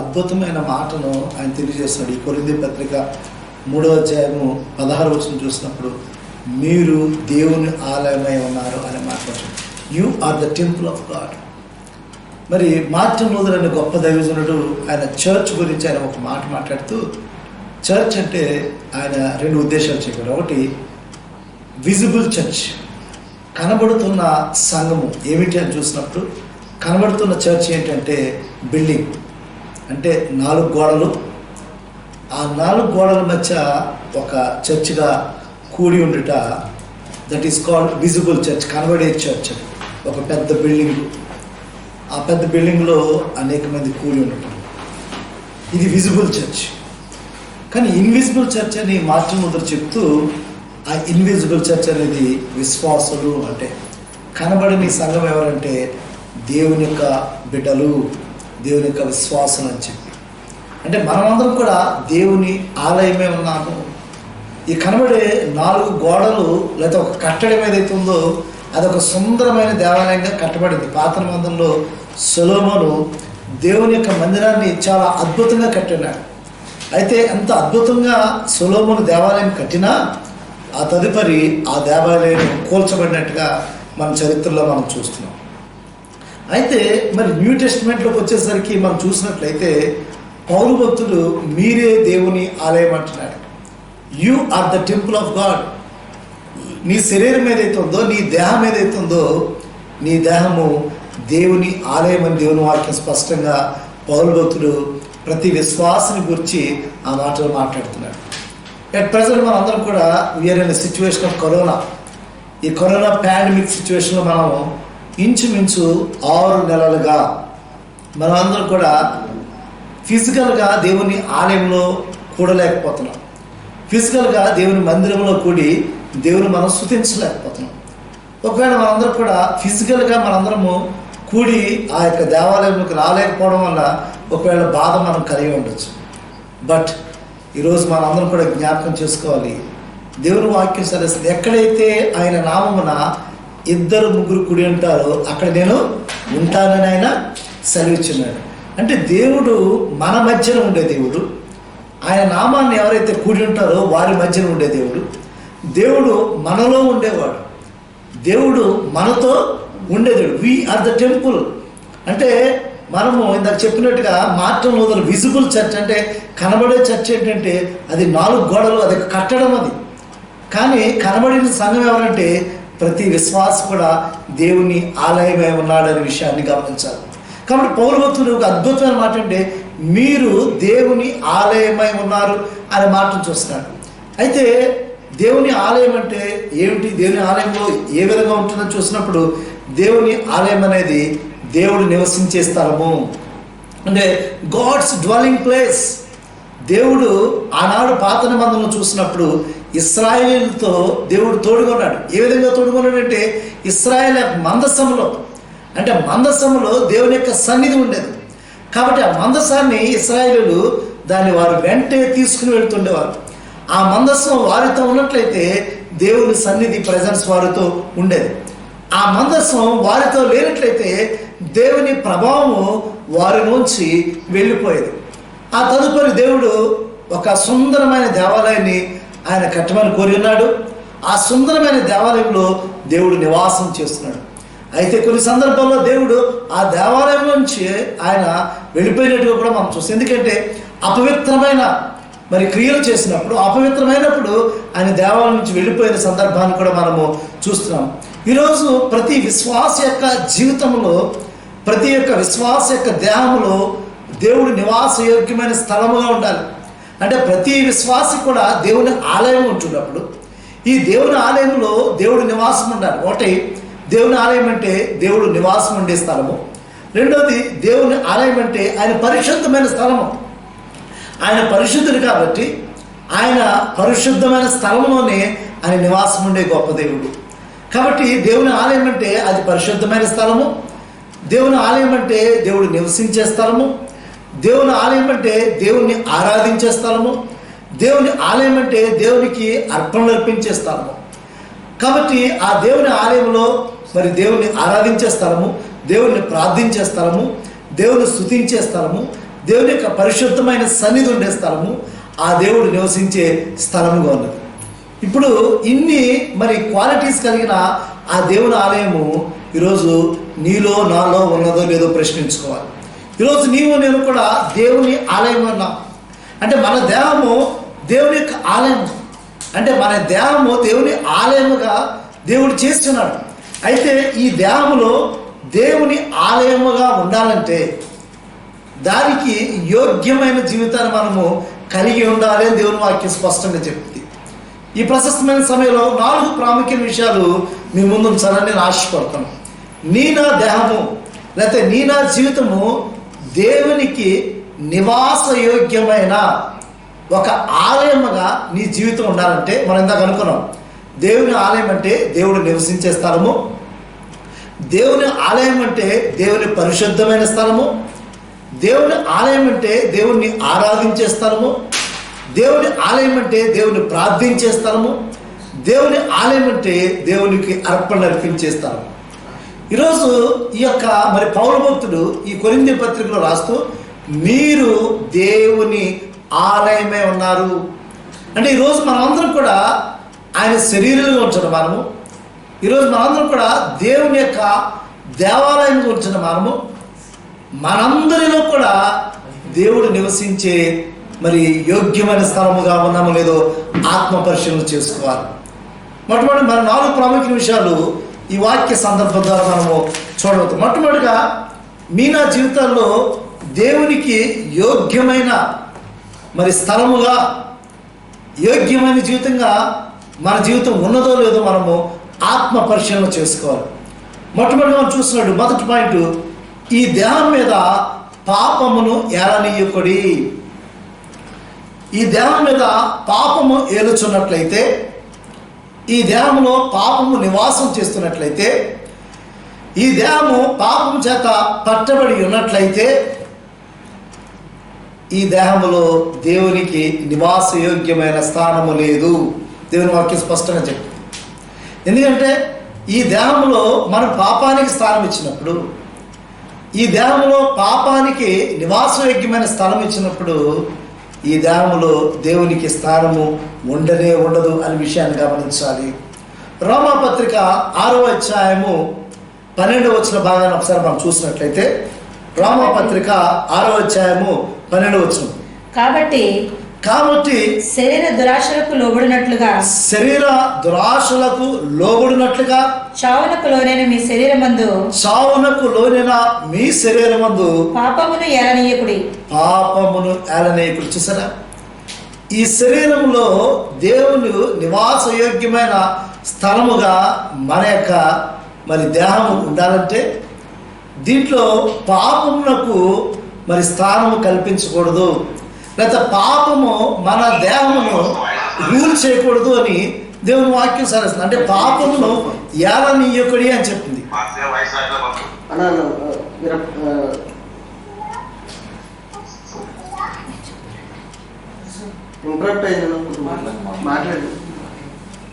అద్భుతమైన మాటను ఆయన తెలియజేస్తున్నాడు. ఈ కొరింథీ పత్రిక 3:16 చూసినప్పుడు మీరు దేవుని ఆలయమై ఉన్నారు అనే మాట్లాడు. You are the temple of God. మరి మార్టిన్ లూథర్ అనే గొప్ప దైవజనుడు ఆయన చర్చ్ గురించి ఆయన ఒక మాట మాట్లాడుతూ, చర్చ్ అంటే ఆయన 2 ఉద్దేశాలు చెప్పాడు. ఒకటి విజిబుల్ చర్చ్, కనబడుతున్న సంఘము ఏమిటి అని చూసినప్పుడు కనబడుతున్న చర్చ్ ఏంటంటే బిల్డింగ్, అంటే 4 గోడలు, ఆ 4 గోడల మధ్య ఒక చర్చ్గా కూడి ఉండుట, that is called visible church, కనబడే చర్చ్. ఒక పెద్ద బిల్డింగ్, ఆ పెద్ద బిల్డింగ్లో అనేక మంది కూడి ఉండటం, ఇది విజిబుల్ చర్చ్. కానీ ఇన్విజిబుల్ చర్చ్ అని మార్టిన్ లూథర్ చెప్తూ, ఆ ఇన్విజిబుల్ చర్చ్ అనేది విశ్వాసులు, అంటే కనబడని సంఘం ఎవరంటే దేవుని యొక్క బిడ్డలు, దేవుని యొక్క విశ్వాసులు అని చెప్పి. అంటే మనమందరం కూడా దేవుని ఆలయమే ఉన్నాము. ఈ కనబడే 4 గోడలు లేదా ఒక కట్టడం ఏదైతే ఉందో అదొక సుందరమైన దేవాలయంగా కట్టబడింది. పాత నిబంధనలో సొలొమోను దేవుని యొక్క మందిరాన్ని చాలా అద్భుతంగా కట్టినాడు. అయితే అంత అద్భుతంగా సొలొమోను దేవాలయం కట్టినా ఆ తదుపరి ఆ దేవాలయం కూల్చబడినట్టుగా మన చరిత్రలో మనం చూస్తున్నాం. అయితే మరి న్యూ టెస్టిమెంట్లోకి వచ్చేసరికి మనం చూసినట్లయితే పౌలు భక్తులు మీరే దేవుని ఆలయం అంటున్నాడు. You are the temple of God. నీ శరీరం ఏదైతే ఉందో, నీ దేహం ఏదైతే ఉందో, నీ దేహము దేవుని ఆలయం అని దేవుని వాక్యం స్పష్టంగా పౌలు భక్తులు ప్రతి విశ్వాసాన్ని గురించి ఆ మాటలు మాట్లాడుతున్నాడు. ఎట్ ప్రజెంట్ మనం అందరం కూడా we are in situation of corona. ఈ కరోనా పాండమిక్ సిచ్యువేషన్లో మనం ఇంచుమించు 6 నెలలుగా మనం అందరం కూడా ఫిజికల్గా దేవుని ఆలయంలో కూడలేకపోతున్నాం. ఫిజికల్గా దేవుని మందిరంలో కూడి దేవుని మనం స్తుతించలేకపోతున్నాం. ఒకవేళ మనందరం కూడా ఫిజికల్గా మనందరము కూడి ఆ యొక్క దేవాలయంలోకి రాలేకపోవడం వల్ల ఒకవేళ బాధ మనం కలిగి ఉండొచ్చు. బట్ ఈరోజు మనందరం కూడా జ్ఞాపకం చేసుకోవాలి, దేవుని వాక్యం సరిస్తుంది. ఎక్కడైతే ఆయన నామమున 2-3 కూడి ఉంటారో అక్కడ నేను ఉంటానని ఆయన సెలవిచ్చున్నాడు. అంటే దేవుడు మన మధ్యన ఉండే దేవుడు. ఆయన నామాన్ని ఎవరైతే కూడి ఉంటారో వారి మధ్యన ఉండే దేవుడు. దేవుడు మనలో ఉండేవాడు, దేవుడు మనతో ఉండేదేవుడు. We are the temple. అంటే మనము ఇందాక చెప్పినట్టుగా మార్టిన్ లూథర్ విజిబుల్ చర్చ్ అంటే కనబడే చర్చ్ ఏంటంటే అది 4 గోడలు, అది కట్టడం. అది కానీ కనబడిన సంఘం ఎవరంటే ప్రతి విశ్వాసం కూడా దేవుని ఆలయమై ఉన్నాడనే విషయాన్ని గమనించాలి. కాబట్టి పౌలు భక్తుడు ఒక అద్భుతమైన మాట అంటే మీరు దేవుని ఆలయమై ఉన్నారు అనే మాటను చూస్తున్నాడు. అయితే దేవుని ఆలయం అంటే ఏమిటి, దేవుని ఆలయంలో ఏ విధంగా ఉంటుందో చూసినప్పుడు దేవుని ఆలయం అనేది దేవుడు నివసించే స్థలము, అంటే గాడ్స్ డ్వెల్లింగ్ ప్లేస్. దేవుడు ఆనాడు పాత నిబంధనలు చూసినప్పుడు ఇశ్రాయేలుతో దేవుడు తోడుగొన్నాడు. ఏ విధంగా తోడుగొన్నాడు అంటే ఇశ్రాయేల్ మందసములో, అంటే మందసములో దేవుని యొక్క సన్నిధి ఉండేది. కాబట్టి ఆ మందసాన్ని ఇశ్రాయేలు దాన్ని వారు వెంటే తీసుకుని వెళ్తుండేవారు. ఆ మందసం వారితో ఉన్నట్లయితే దేవుని సన్నిధి ప్రెజెన్స్ వారితో ఉండేది. ఆ మందసం వారితో లేనట్లయితే దేవుని ప్రభావము వారి నుంచి వెళ్ళిపోయేది. ఆ తదుపరి దేవుడు ఒక సుందరమైన దేవాలయాన్ని ఆయన కట్టమని కోరి ఉన్నాడు. ఆ సుందరమైన దేవాలయంలో దేవుడు నివాసం చేస్తున్నాడు. అయితే కొన్ని సందర్భాల్లో దేవుడు ఆ దేవాలయం నుంచి ఆయన వెళ్ళిపోయినట్టుగా కూడా మనం చూస్తాం. ఎందుకంటే అపవిత్రమైన మరి క్రియలు చేసినప్పుడు, అపవిత్రమైనప్పుడు ఆయన దేవాలయం నుంచి వెళ్ళిపోయిన సందర్భాన్ని కూడా మనము చూస్తున్నాం. ఈరోజు ప్రతి విశ్వాస యొక్క జీవితంలో, ప్రతి ఒక్క విశ్వాస యొక్క దేహంలో దేవుడు నివాసయోగ్యమైన స్థలముగా ఉండాలి. అంటే ప్రతి విశ్వాసి కూడా దేవుని ఆలయం ఉంటున్నప్పుడు ఈ దేవుని ఆలయంలో దేవుడు నివాసం ఉండాలి. ఒకటి దేవుని ఆలయం అంటే దేవుడు నివాసం ఉండే స్థలము. రెండోది దేవుని ఆలయం అంటే ఆయన పరిశుద్ధమైన స్థలము. ఆయన పరిశుద్ధుడు కాబట్టి ఆయన పరిశుద్ధమైన స్థలంలోనే ఆయన నివాసం ఉండే గొప్ప దేవుడు. కాబట్టి దేవుని ఆలయం అంటే అది పరిశుద్ధమైన స్థలము. దేవుని ఆలయం అంటే దేవుడు నివసించే స్థలము. దేవుని ఆలయం అంటే దేవుణ్ణి ఆరాధించే స్థలము. దేవుని ఆలయం అంటే దేవునికి అర్పణలు అర్పించే స్థలము. కాబట్టి ఆ దేవుని ఆలయంలో మరి దేవుణ్ణి ఆరాధించే స్థలము, దేవుణ్ణి ప్రార్థించే స్థలము, దేవుని స్తుతించే స్థలము, దేవుని యొక్క పరిశుద్ధమైన సన్నిధి ఉండే స్థలము, ఆ దేవుడు నివసించే స్థలముగా ఉన్నది. ఇప్పుడు ఇన్ని మరి క్వాలిటీస్ కలిగిన ఆ దేవుని ఆలయము ఈరోజు నీలో నాలో ఉన్నదో లేదో ప్రశ్నించుకోవాలి. ఈరోజు నీవు నేను కూడా దేవుని ఆలయం ఉన్నాం. అంటే మన దేహము దేవుని యొక్క ఆలయం, అంటే మన దేహము దేవుని ఆలయముగా దేవుడు చేస్తున్నాడు. అయితే ఈ దేహములో దేవుని ఆలయముగా ఉండాలంటే దానికి యోగ్యమైన జీవితాన్ని మనము కలిగి ఉండాలి అని దేవుని వాక్యం స్పష్టంగా చెప్తుంది. ఈ ప్రశస్తమైన సమయంలో 4 ప్రాముఖ్యమైన విషయాలు మీ ముందు ఉంచాలని నేను ఆశపడతాను. నీ నా దేహము లేకపోతే నీ నా జీవితము దేవునికి నివాస యోగ్యమైన ఒక ఆలయముగా నీ జీవితం ఉండాలంటే మనం ఇందాక అనుకున్నాం, దేవుని ఆలయం అంటే దేవుడు నివసించే స్థలము, దేవుని ఆలయం అంటే దేవుని పరిశుద్ధమైన స్థలము, దేవుని ఆలయం అంటే దేవుణ్ణి ఆరాధించే స్థలము, దేవుని ఆలయం అంటే దేవుని ప్రార్థించే స్థలము, దేవుని ఆలయం అంటే దేవునికి అర్పణ అర్పించే స్థలం. ఈరోజు ఈ యొక్క మరి పౌలు భక్తుడు ఈ కొరింథీ పత్రికలో రాస్తూ మీరు దేవుని ఆలయమే ఉన్నారు అంటే ఈరోజు మనమందరం కూడా ఆయన శరీరంలో ఉంచిన మనము, ఈరోజు మనందరం కూడా దేవుని యొక్క దేవాలయంలో ఉంచిన మనము, మనందరిలో కూడా దేవుడు నివసించే మరి యోగ్యమైన స్థలముగా ఉన్నామో లేదో ఆత్మ పరిశీలన చేసుకోవాలి. మొట్టమొదటి మన 4 ప్రాముఖ్య విషయాలు ఈ వాక్య సందర్భం ద్వారా మనము చూడవచ్చు. మొట్టమొదటిగా మీ నా జీవితాల్లో దేవునికి యోగ్యమైన మరి స్థలముగా, యోగ్యమైన జీవితంగా మన జీవితం ఉన్నదో లేదో మనము ఆత్మ పరిశీలన చేసుకోవాలి. మొట్టమొదటి మనం చూస్తున్నాడు మొదటి పాయింట్, ఈ దేహం మీద పాపమును ఏలనీయకుడి. ఈ దేహం మీద పాపము ఏలుచున్నట్లయితే, ఈ దేహంలో పాపము నివాసం చేస్తున్నట్లయితే, ఈ దేహము పాపము చేత పట్టబడి ఉన్నట్లయితే ఈ దేహములో దేవునికి నివాసయోగ్యమైన స్థానము లేదు. దేవుని వాక్యం స్పష్టంగా చెప్తుంది. ఎందుకంటే ఈ దేహంలో మనం పాపానికి స్థానం ఇచ్చినప్పుడు, ఈ దేహంలో పాపానికి నివాసయోగ్యమైన స్థలం ఇచ్చినప్పుడు ఈ దేహంలో దేవునికి స్థానము ఉండనే ఉండదు అనే విషయాన్ని గమనించాలి. రోమాపత్రిక 6వ అధ్యాయము 12వ వచన భాగాన్ని ఒకసారి మనం చూసినట్లయితే, రోమాపత్రిక 6వ అధ్యాయము 12వ వచనం, కాబట్టి శరీర దురాశలకు లోబడినట్లుగా చావునకు లోనైన మీ శరీరమందు పాపమును ఏలనీయకుడి. చూసారా, ఈ శరీరంలో దేవుని నివాసయోగ్యమైన స్థలముగా మన యొక్క మరి దేహము ఉండాలంటే దీంట్లో పాపమునకు మరి స్థానము కల్పించకూడదు, లేదా పాపము మన దేహమును రూల్ చేయకూడదు అని దేవుని వాక్యం సరిస్తుంది. అంటే పాపమును ఏలనీయకుడి అని చెప్తుంది.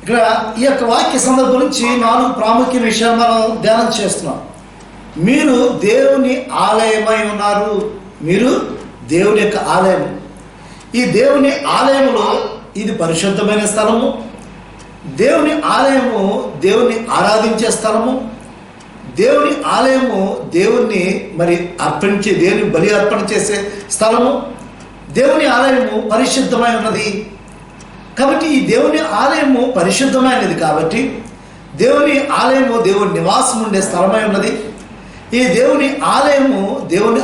ఇక్కడ ఈ యొక్క వాక్య సందర్భం నుంచి 4 ప్రాముఖ్య విషయాలు మనం ధ్యానం చేస్తున్నాం. మీరు దేవుని ఆలయమై ఉన్నారు. మీరు దేవుని యొక్క ఆలయం. ఈ దేవుని ఆలయంలో ఇది పరిశుద్ధమైన స్థలము, దేవుని ఆలయము దేవుని ఆరాధించే స్థలము, దేవుని ఆలయము దేవుణ్ణి మరి అర్పించే, దేవుని బలి అర్పణ చేసే స్థలము, దేవుని ఆలయము పరిశుద్ధమై ఉన్నది. కాబట్టి ఈ దేవుని ఆలయము పరిశుద్ధమైనది కాబట్టి దేవుని ఆలయము దేవుని నివాసం ఉండే స్థలమై ఉన్నది. ఈ దేవుని ఆలయము దేవుని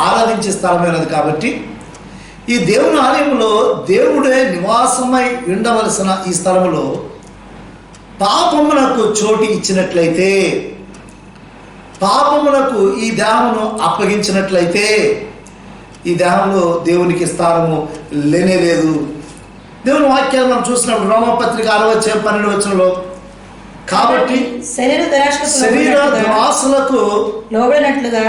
ఆరాధించే స్థలమైనది కాబట్టి ఈ దేవుని ఆలయంలో దేవుడే నివాసమై ఉండవలసిన ఈ స్థలములో పాపమునకు చోటు ఇచ్చినట్లయితే, పాపమునకు ఈ దేహమును అప్పగించినట్లయితే ఈ దేహంలో దేవునికి స్థానము లేనే లేదు. దేవుని వాక్యాలు మనం చూసినప్పుడు రోమపత్రిక 6వ అధ్యాయం 12వ వచనంలో, కాబట్టి శరీర దురాశలకు లోబడినట్లుగా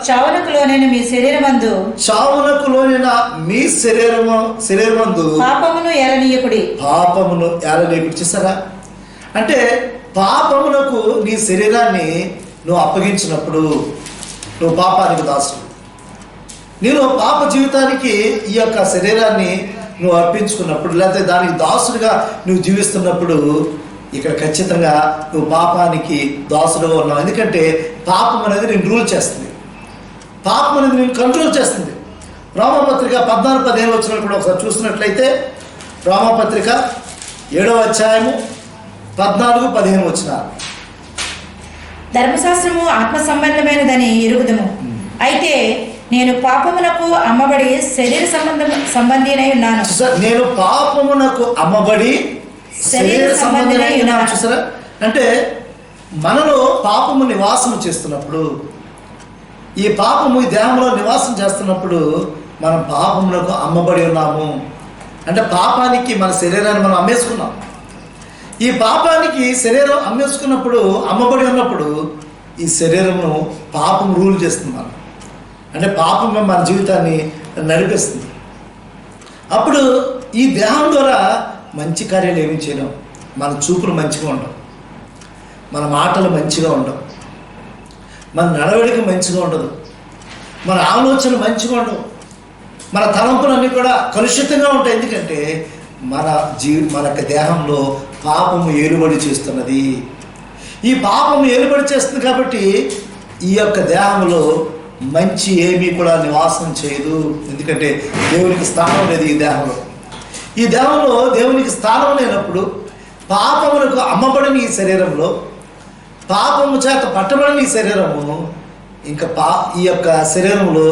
చావునకు లోనైన మీ శరీరమందు పాపమును ఏలనీయకుడి. చూసారా, అంటే పాపమునకు నీ శరీరాన్ని నువ్వు అప్పగించినప్పుడు నువ్వు పాపానికి దాసుడు. నేను పాప జీవితానికి ఈ యొక్క శరీరాన్ని నువ్వు అర్పించుకున్నప్పుడు, లేకపోతే దానికి దాసుడిగా నువ్వు జీవిస్తున్నప్పుడు, ఇక్కడ ఖచ్చితంగా నువ్వు పాపానికి దాసుడుగా ఉన్నావు. ఎందుకంటే పాపం అనేది నేను రూల్ చేస్తుంది, పాపం అనేది నేను కంట్రోల్ చేస్తుంది. రోమపత్రిక 14-15 వచ్చిన కూడా ఒకసారి చూసినట్లయితే, రోమపత్రిక 7వ అధ్యాయము 14-15 వచ్చిన. ధర్మశాస్త్రము ఆత్మ సంబంధమైనదని ఎరుగుదము, అయితే నేను పాపమునకు అమ్మబడి శరీర సంబంధినై ఉన్నాను. నేను పాపమునకు అమ్మబడి శరీర సంబంధినై ఉన్నాను. చూసారా, అంటే మనలో పాపము నివాసం చేస్తున్నప్పుడు, ఈ పాపము ఈ దేహంలో నివాసం చేస్తున్నప్పుడు మనం పాపమునకు అమ్మబడి ఉన్నాము. అంటే పాపానికి మన శరీరాన్ని మనం అమ్మేసుకున్నాం. ఈ పాపానికి శరీరం అమ్మేసుకున్నప్పుడు, అమ్మబడి ఉన్నప్పుడు ఈ శరీరమును పాపం రూల్ చేస్తున్నాం. అంటే పాపం మన జీవితాన్ని నడిపిస్తుంది. అప్పుడు ఈ దేహం ద్వారా మంచి కార్యాలు ఏమి చేయలేం. మన చూపులు మంచిగా ఉండవు, మన మాటలు మంచిగా ఉండవు, మన నడవడిక మంచిగా ఉండదు, మన ఆలోచనలు మంచిగా ఉండవు, మన తలంపులన్నీ కూడా కలుషితంగా ఉంటాయి. ఎందుకంటే మన దేహంలో పాపము ఏలుబడి చేస్తున్నది. ఈ పాపము ఏలుబడి చేస్తుంది కాబట్టి ఈ యొక్క దేహంలో మంచి ఏమీ కూడా నివాసం చేయదు. ఎందుకంటే దేవునికి స్థానం లేదు ఈ దేహంలో. ఈ దేహంలో దేవునికి స్థానం లేనప్పుడు, పాపములకు అమ్మబడిన ఈ శరీరంలో, పాపము చేత పట్టబడిన ఈ శరీరము, ఇంకా ఈ యొక్క శరీరంలో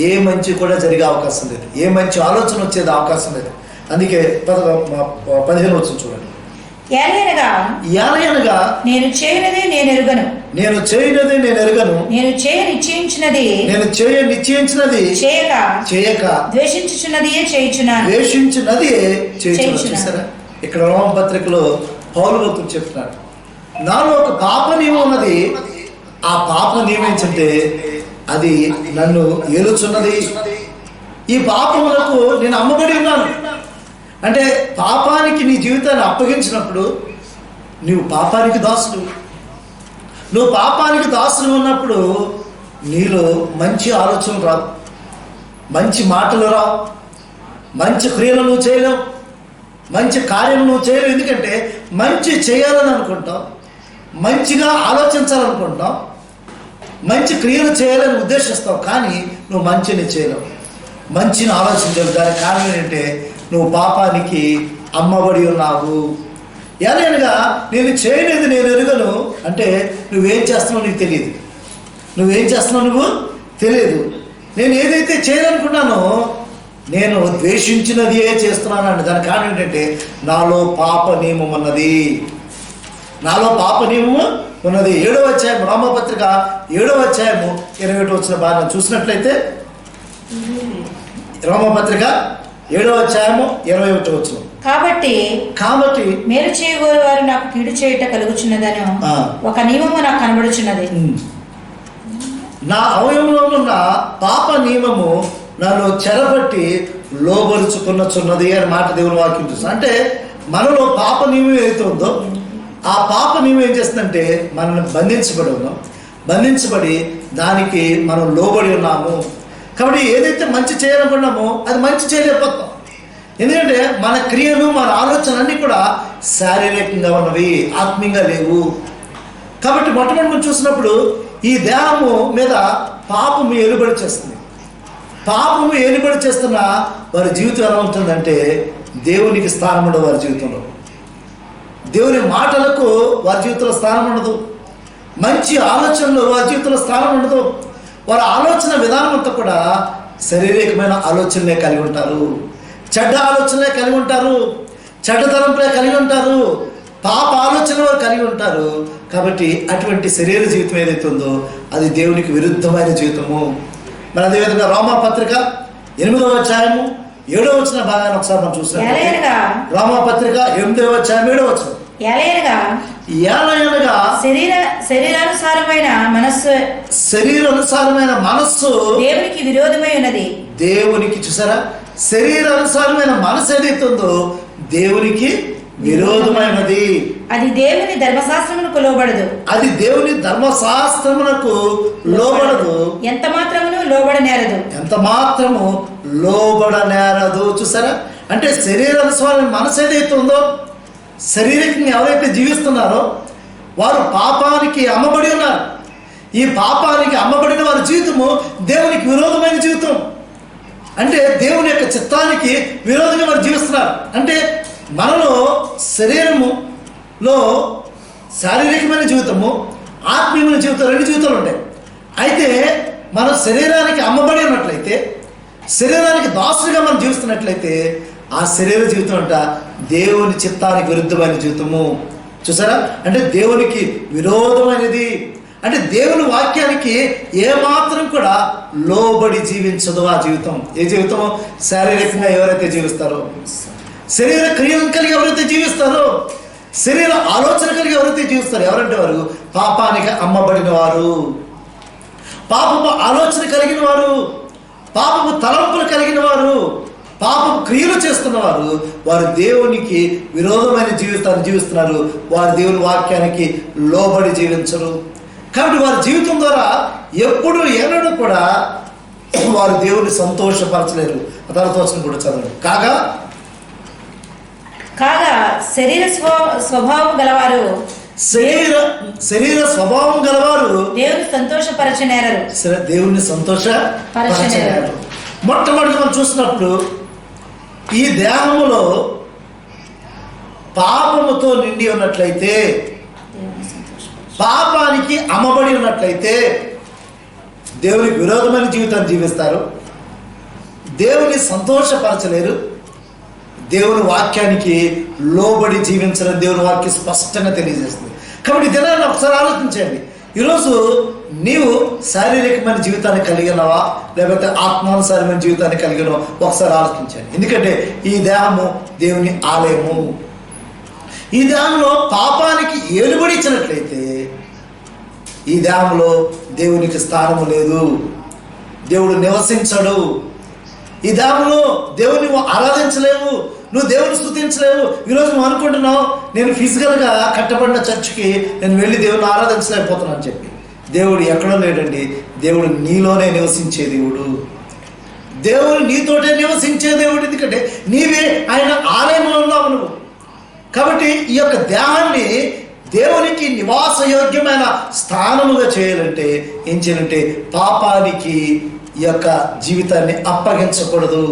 ఏ మంచి కూడా జరిగే అవకాశం లేదు, ఏ మంచి ఆలోచన వచ్చేది అవకాశం లేదు. అందుకే 15 వచ్చింది చూడండి. ఏలయనగా నేను చేయనదే నేను ఎరుగను, నేను చేయనదే నేను ఎరుగను, నేను చేయ నిశ్చయించినది చేయక ద్వేషించుచున్నది చేయుచున్నాను. చూసారా, ఇక్కడ రోమపత్రికలో పౌలు భక్తుడు చెప్తున్నాడు, నాలో ఒక పాప నియమం ఉన్నది, ఆ పాప నియమం ఏంటంటే అది నన్ను ఏలుచున్నది. ఈ పాపములకు నేను అమ్మబడి ఉన్నాను. అంటే పాపానికి నీ జీవితాన్ని అప్పగించినప్పుడు నువ్వు పాపానికి దాసుడు. నువ్వు పాపానికి దాసుడు ఉన్నప్పుడు నీలో మంచి ఆలోచనలు రావు, మంచి మాటలు రావు, మంచి క్రియలు నువ్వు చేయలేవు, మంచి కార్యం నువ్వు చేయలేవు. ఎందుకంటే మంచి చేయాలని అనుకుంటావు, మంచిగా ఆలోచించాలనుకుంటావు, మంచి క్రియలు చేయాలని ఉద్దేశిస్తావు, కానీ నువ్వు మంచిని చేయలేవు, మంచిని ఆలోచించలేవు. దానికి కారణం ఏంటంటే నువ్వు పాపానికి అమ్మబడి ఉన్నావు. ఎలాగనగా నేను చేయలేదు నేను ఎరుగను అంటే నువ్వేం చేస్తున్నావు నీకు తెలియదు, నువ్వేం చేస్తున్నావు నువ్వు తెలియదు. నేను ఏదైతే చేయాలనుకున్నానో నేను ద్వేషించినది చేస్తున్నాను అంటే దాని కారణం ఏంటంటే నాలో పాప నియమం ఉన్నది, నాలో పాప నియమము ఉన్నది. 7వ అధ్యాయం రోమపత్రిక 7వ అధ్యాయము 21 వచ్చిన భాగం చూసినట్లయితే, రోమపత్రిక 7వ అధ్యాయము 21 వచ్చిన. కాబట్టి మేలు చేయగోరు వారు నాకు కీడు చేయుట కలుగుచున్నదని ఒక నియమము నాకు కనబడుచున్నది. నా అవయవంలో ఉన్న పాప నియమము నన్ను చెరబట్టి లోబరుచుకున్నచున్నది అని మాట దేవుని వాక్యం చూస్తాను. అంటే మనలో పాప నియమం ఏదైతే ఉందో ఆ పాప నియమం ఏం చేస్తుందంటే మనల్ని బంధించబడి దానికి మనం లోబడి ఉన్నాము. కాబట్టి ఏదైతే మంచి చేయాలనుకున్నామో అది మంచి చేయలేకపోతాం. ఎందుకంటే మన క్రియలు మన ఆలోచనలన్నీ కూడా శారీరకంగా ఉన్నవి, ఆత్మీయంగా లేవు. కాబట్టి మొట్టమొదటి మనం చూసినప్పుడు ఈ దేహము మీద పాపము ఏలుబడి చేస్తుంది. పాపము ఏలుబడి చేస్తున్న వారి జీవితం ఎలా ఉంటుందంటే దేవునికి స్థానం ఉండదు వారి జీవితంలో, దేవుని మాటలకు వారి జీవితంలో స్థానం ఉండదు, మంచి ఆలోచనలు వారి జీవితంలో స్థానం ఉండదు. వారి ఆలోచన విధానం అంతా కూడా శారీరకమైన ఆలోచనలే కలిగి ఉంటారు, చెడ్డ ఆలోచనలే కలిగి ఉంటారు, చెడ్డ తలంపులే కలిగి ఉంటారు, పాప ఆలోచనలు కలిగి ఉంటారు. కాబట్టి అటువంటి శరీర జీవితం ఏదైతే ఉందో అది దేవునికి విరుద్ధమైన జీవితము. మరి అదేవిధంగా రోమపత్రిక 8వ అధ్యాయము 7వ వచ్చిన భాగాన్ని ఒకసారి మనం చూసినట్లయితే, రోమపత్రిక 8వ అధ్యాయం 7వ వచనం, శరీరానుసారమైన మనస్సు దేవునికి విరోధమై ఉన్నది. దేవునికి చూసారా, శరీరానుసారమైన మనసు ఏదైతే ఉందో దేవునికి విరోధమైనది. అది దేవుని ధర్మశాస్త్రమునకు లోబడదు. అది దేవుని ధర్మశాస్త్రమునకు లోబడదు. ఎంత మాత్రమును లోబడనేరదు. ఎంత మాత్రము లోబడనేరదు. చూసారా? అంటే శరీరానుసారమైన మనసు ఏదైతే ఉందో, శారీరకంగా ఎవరైతే జీవిస్తున్నారో వారు పాపానికి అమ్మబడి ఉన్నారు. ఈ పాపానికి అమ్మబడిన వారి జీవితము దేవునికి విరోధమైన జీవితం. అంటే దేవుని యొక్క చిత్తానికి విరోధంగా వారు జీవిస్తున్నారు. అంటే మనలో శరీరములో శారీరకమైన జీవితము, ఆత్మీయమైన జీవితం, రెండు జీవితాలు ఉంటాయి. అయితే మనం శరీరానికి అమ్మబడి ఉన్నట్లయితే, శరీరానికి దాసుడిగా మనం జీవిస్తున్నట్లయితే ఆ శరీర జీవితం అంట దేవుని చిత్తానికి విరుద్ధమైన జీవితము. చూసారా? అంటే దేవునికి విరోధమైనది. అంటే దేవుని వాక్యానికి ఏమాత్రం కూడా లోబడి జీవించదు ఆ జీవితం. ఏ జీవితం? శారీరకంగా ఎవరైతే జీవిస్తారో, శరీర క్రియలు కలిగి ఎవరైతే జీవిస్తారో, శరీర ఆలోచన కలిగి ఎవరైతే జీవిస్తారో, ఎవరంటే వారు పాపానికి అమ్మబడిన వారు, పాపపు ఆలోచన కలిగిన వారు, పాపపు తలంపులు కలిగిన వారు, పాపపు క్రియలు చేస్తున్నవారు, వారు దేవునికి విరోధమైన జీవితాన్ని జీవిస్తున్నారు. వారు దేవుని వాక్యానికి లోబడి జీవించరు. కాబట్టి వారి జీవితం ద్వారా ఎప్పుడు ఏనాడు కూడా వారు దేవుని సంతోషపరచలేరు. తర్వాత వచనం కూడా చదవండి. కాగా శరీర స్వభావం గలవారు, శరీర స్వభావం గలవారు దేవుని సంతోషపరచనేరరు. దేవుని సంతోషపరచనేరరు. మొట్టమొదటి మనం చూసినప్పుడు ఈ దేహములో పాపముతో నిండి ఉన్నట్లయితే, పాపానికి అమ్మబడి ఉన్నట్లయితే దేవునికి విరోధమైన జీవితాన్ని జీవిస్తారు. దేవుని సంతోషపరచలేరు. దేవుని వాక్యానికి లోబడి జీవించడం దేవుని వాక్యం స్పష్టంగా తెలియజేస్తుంది. కాబట్టి దినాన్ని ఒకసారి ఆలోచించండి. ఈరోజు నీవు శారీరకమైన జీవితాన్ని కలిగినవా, లేకపోతే ఆత్మానుసారమైన జీవితాన్ని కలిగినవా? ఒకసారి ఆలోచించండి. ఎందుకంటే ఈ దేహము దేవుని ఆలయము. ఈ దేహంలో పాపానికి ఏలుబడి ఇచ్చినట్లయితే ఈ దేహంలో దేవునికి స్థానము లేదు, దేవుడు నివసించడు. ఈ దేహంలో దేవుని ఆరాధించలేవు, నువ్వు దేవుని స్తుతించలేవు. ఈరోజు నువ్వు అనుకుంటున్నావు, నేను ఫిజికల్గా కట్టబడిన చర్చికి నేను వెళ్ళి దేవుని ఆరాధించలేకపోతున్నాను అని చెప్పి. దేవుడు ఎక్కడో లేడండి. దేవుడు నీలోనే నివసించే దేవుడు. దేవుడు నీతోటే నివసించే దేవుడు. ఎందుకంటే నీవే ఆయన ఆలయంలో ఉన్నావు నువ్వు. కాబట్టి ఈ యొక్క దేహాన్ని దేవునికి నివాసయోగ్యమైన స్థానముగా చేయాలంటే ఏం చేయాలంటే పాపానికి ఈ యొక్క జీవితాన్ని అప్పగించకూడదు.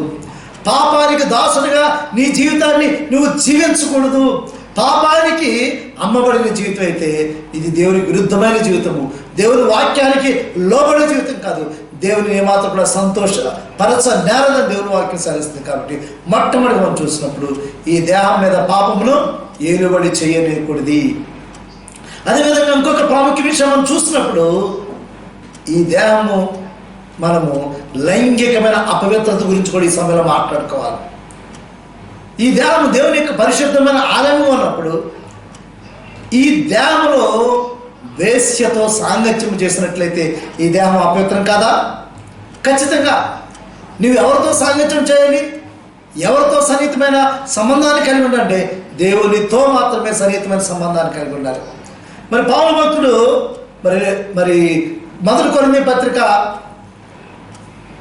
పాపానికి దాసుడిగా నీ జీవితాన్ని నువ్వు జీవించకూడదు. పాపానికి అమ్మబడిన జీవితం అయితే ఇది దేవునికి విరుద్ధమైన జీవితము, దేవుని వాక్యానికి లోబడే జీవితం కాదు. దేవుని ఏమాత్రం కూడా సంతోషపరచనేరదని దేవుని వాక్యం సెలవుస్తుంది. కాబట్టి మొట్టమొదటి మనం చూసినప్పుడు ఈ దేహం మీద పాపమును ఏలుబడి చేయనేకూడదు. అదేవిధంగా ఇంకొక ప్రాముఖ్య విషయం మనం చూసినప్పుడు ఈ దేహము మనము లైంగికమైన అపవిత్రత గురించి కూడా ఈ సమయంలో మాట్లాడుకోవాలి. ఈ దేహము దేవుని యొక్క పరిశుద్ధమైన ఆలయం ఉన్నప్పుడు ఈ దేహంలో వేశ్యతో సాంగత్యం చేసినట్లయితే ఈ దేహం అపవిత్రం కాదా? ఖచ్చితంగా. నువ్వు ఎవరితో సాంగత్యం చేయాలి? ఎవరితో సన్నిహితమైన సంబంధాన్ని కలిగి ఉండాలంటే దేవునితో మాత్రమే సన్నిహితమైన సంబంధాన్ని కలిగి ఉండాలి. మరి పౌలు భక్తుడు మరి మొదటి కొరింథీ పత్రిక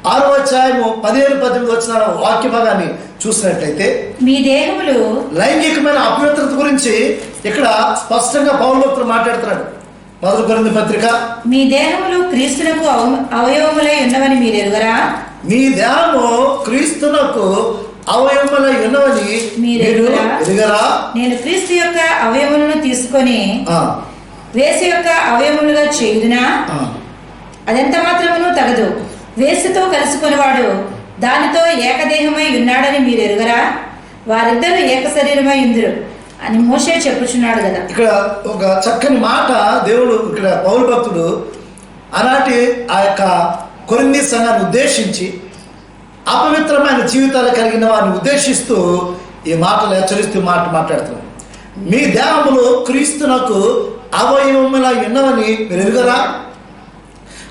6వ అధ్యాయము 17-18 వచ్చిన వాక్య భాగాన్ని చూసినట్లయితే మీ దేహములు లైంగికమైన అపవిత్రత గురించి ఇక్కడ స్పష్టంగా పౌలు భక్తుడు మాట్లాడుతున్నాడు. మొదటి కొరింథీ పత్రిక, మీ దేహములు క్రీస్తునకు అవయవములై ఉన్నవని మీరు ఎరుగరా? మీ దేహము క్రీస్తునకు అవయవములై ఉన్నవని మీరు ఎరుగరా? నేను క్రీస్తు యొక్క అవయవములను తీసుకొని వేసి యొక్క అవయవములుగా చేయుదునా? అదెంత మాత్రమును తగదు. వేసుతో కలుసుకునేవాడు దానితో ఏకదేహమై ఉన్నాడని మీరు ఎరుగరా? వారిద్దరూ ఏక శరీరమై ఉందురు అని మోషే చెప్పుచున్నాడు కదా. ఇక్కడ ఒక చక్కని మాట దేవుడు ఇక్కడ పౌలు భక్తుడు ఆనాటి ఆ యొక్క కొరింథీ సంఘాన్ని ఉద్దేశించి అపవిత్రమైన జీవితాలు కలిగిన వారిని ఉద్దేశిస్తూ ఈ మాటలు హెచ్చరిస్తూ మాట్లాడుతున్నాడు. మీ దేహములో క్రీస్తునకు అవయవములా ఉన్నవని మీరు ఎరుగరా?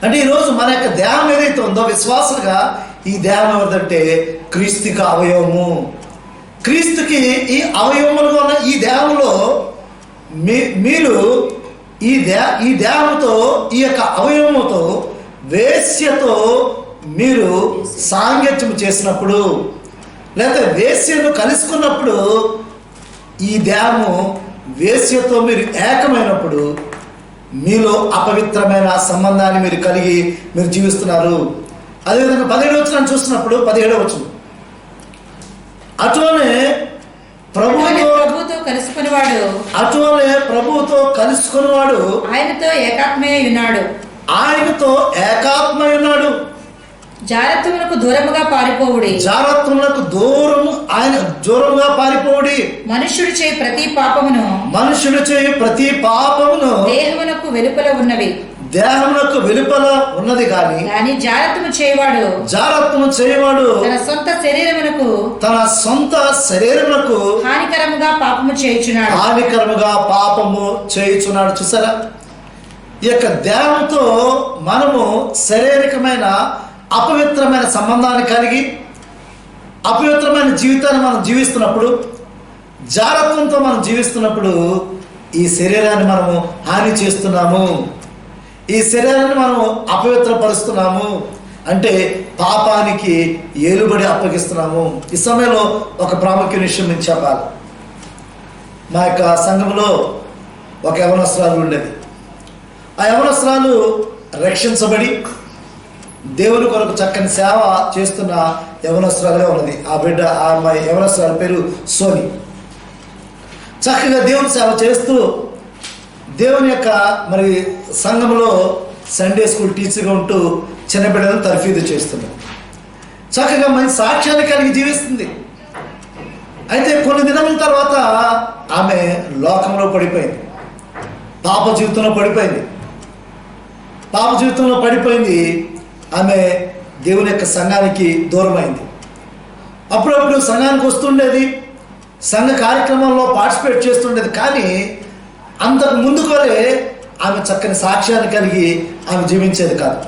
అంటే ఈరోజు మన యొక్క దేహం ఏదైతే ఉందో విశ్వాసులుగా ఈ దేహం ఎవరిదంటే క్రీస్తుకి అవయవము. క్రీస్తుకి ఈ అవయవములుగా ఉన్న ఈ దేహంలో మీరు ఈ దేహంతో ఈ యొక్క అవయవముతో వేశ్యతో మీరు సాంగత్యం చేసినప్పుడు, లేదా వేశ్యను కలుసుకున్నప్పుడు, ఈ దేహము వేశ్యతో మీరు ఏకమైనప్పుడు మీలో అపవిత్రమైన సంబంధాన్ని మీరు కలిగి మీరు జీవిస్తున్నారు. అదేవిధంగా 17వ వచనాన్ని చూస్తున్నప్పుడు 17వ వచనం, అటువలే ప్రభువుతో కలుసుకునేవాడు ఆయనతో ఏకాత్మై ఉన్నాడు. జారత్వమునకు దూరముగా పారిపోవుడి. మనుష్యుడు చేయి ప్రతి పాపమును దేహమునకు వెలుపల ఉన్నది కానీ జారత్వము చేయవాడు తన సొంత శరీరమునకు హానికరముగా పాపము చేయుచున్నాడు. చూసారా, ఈ యొక్క దేహంతో మనము శారీరకమైన అపవిత్రమైన సంబంధాన్ని కలిగి అపవిత్రమైన జీవితాన్ని మనం జీవిస్తున్నప్పుడు, జారత్వంతో మనం జీవిస్తున్నప్పుడు ఈ శరీరాన్ని మనము హాని చేస్తున్నాము, ఈ శరీరాన్ని మనము అపవిత్రపరుస్తున్నాము, అంటే పాపానికి ఏలుబడి అప్పగిస్తున్నాము. ఈ సమయంలో ఒక ప్రాముఖ్య విషయం నేను చెప్పాలి. మా యొక్క సంఘంలో ఒక యవనస్తురాలు ఉండేది. ఆ యవనస్తురాలు రక్షించబడి దేవుని కొరకు చక్కని సేవ చేస్తున్న యవనస్తురాలుగా ఉన్నది. ఆ యవనస్తురాల పేరు సోని. చక్కగా దేవుని సేవ చేస్తూ దేవుని యొక్క మరి సంఘంలో సండే స్కూల్ టీచర్గా ఉంటూ చిన్న బిడ్డలను తర్ఫీదు చేస్తుంది. చక్కగా మంచి సాక్ష్యాన్ని కలిగి జీవిస్తుంది. అయితే కొన్ని దినముల తర్వాత ఆమె లోకంలో పడిపోయింది, పాప జీవితంలో పడిపోయింది. ఆమె దేవుని యొక్క సంఘానికి దూరమైంది. అప్పుడప్పుడు సంఘానికి వస్తుండేది, సంఘ కార్యక్రమంలో పార్టిసిపేట్ చేస్తుండేది. కానీ అంతకు ముందు వరే ఆమె చక్కని సాక్ష్యాన్ని కలిగి ఆమె జీవించేది కాదు.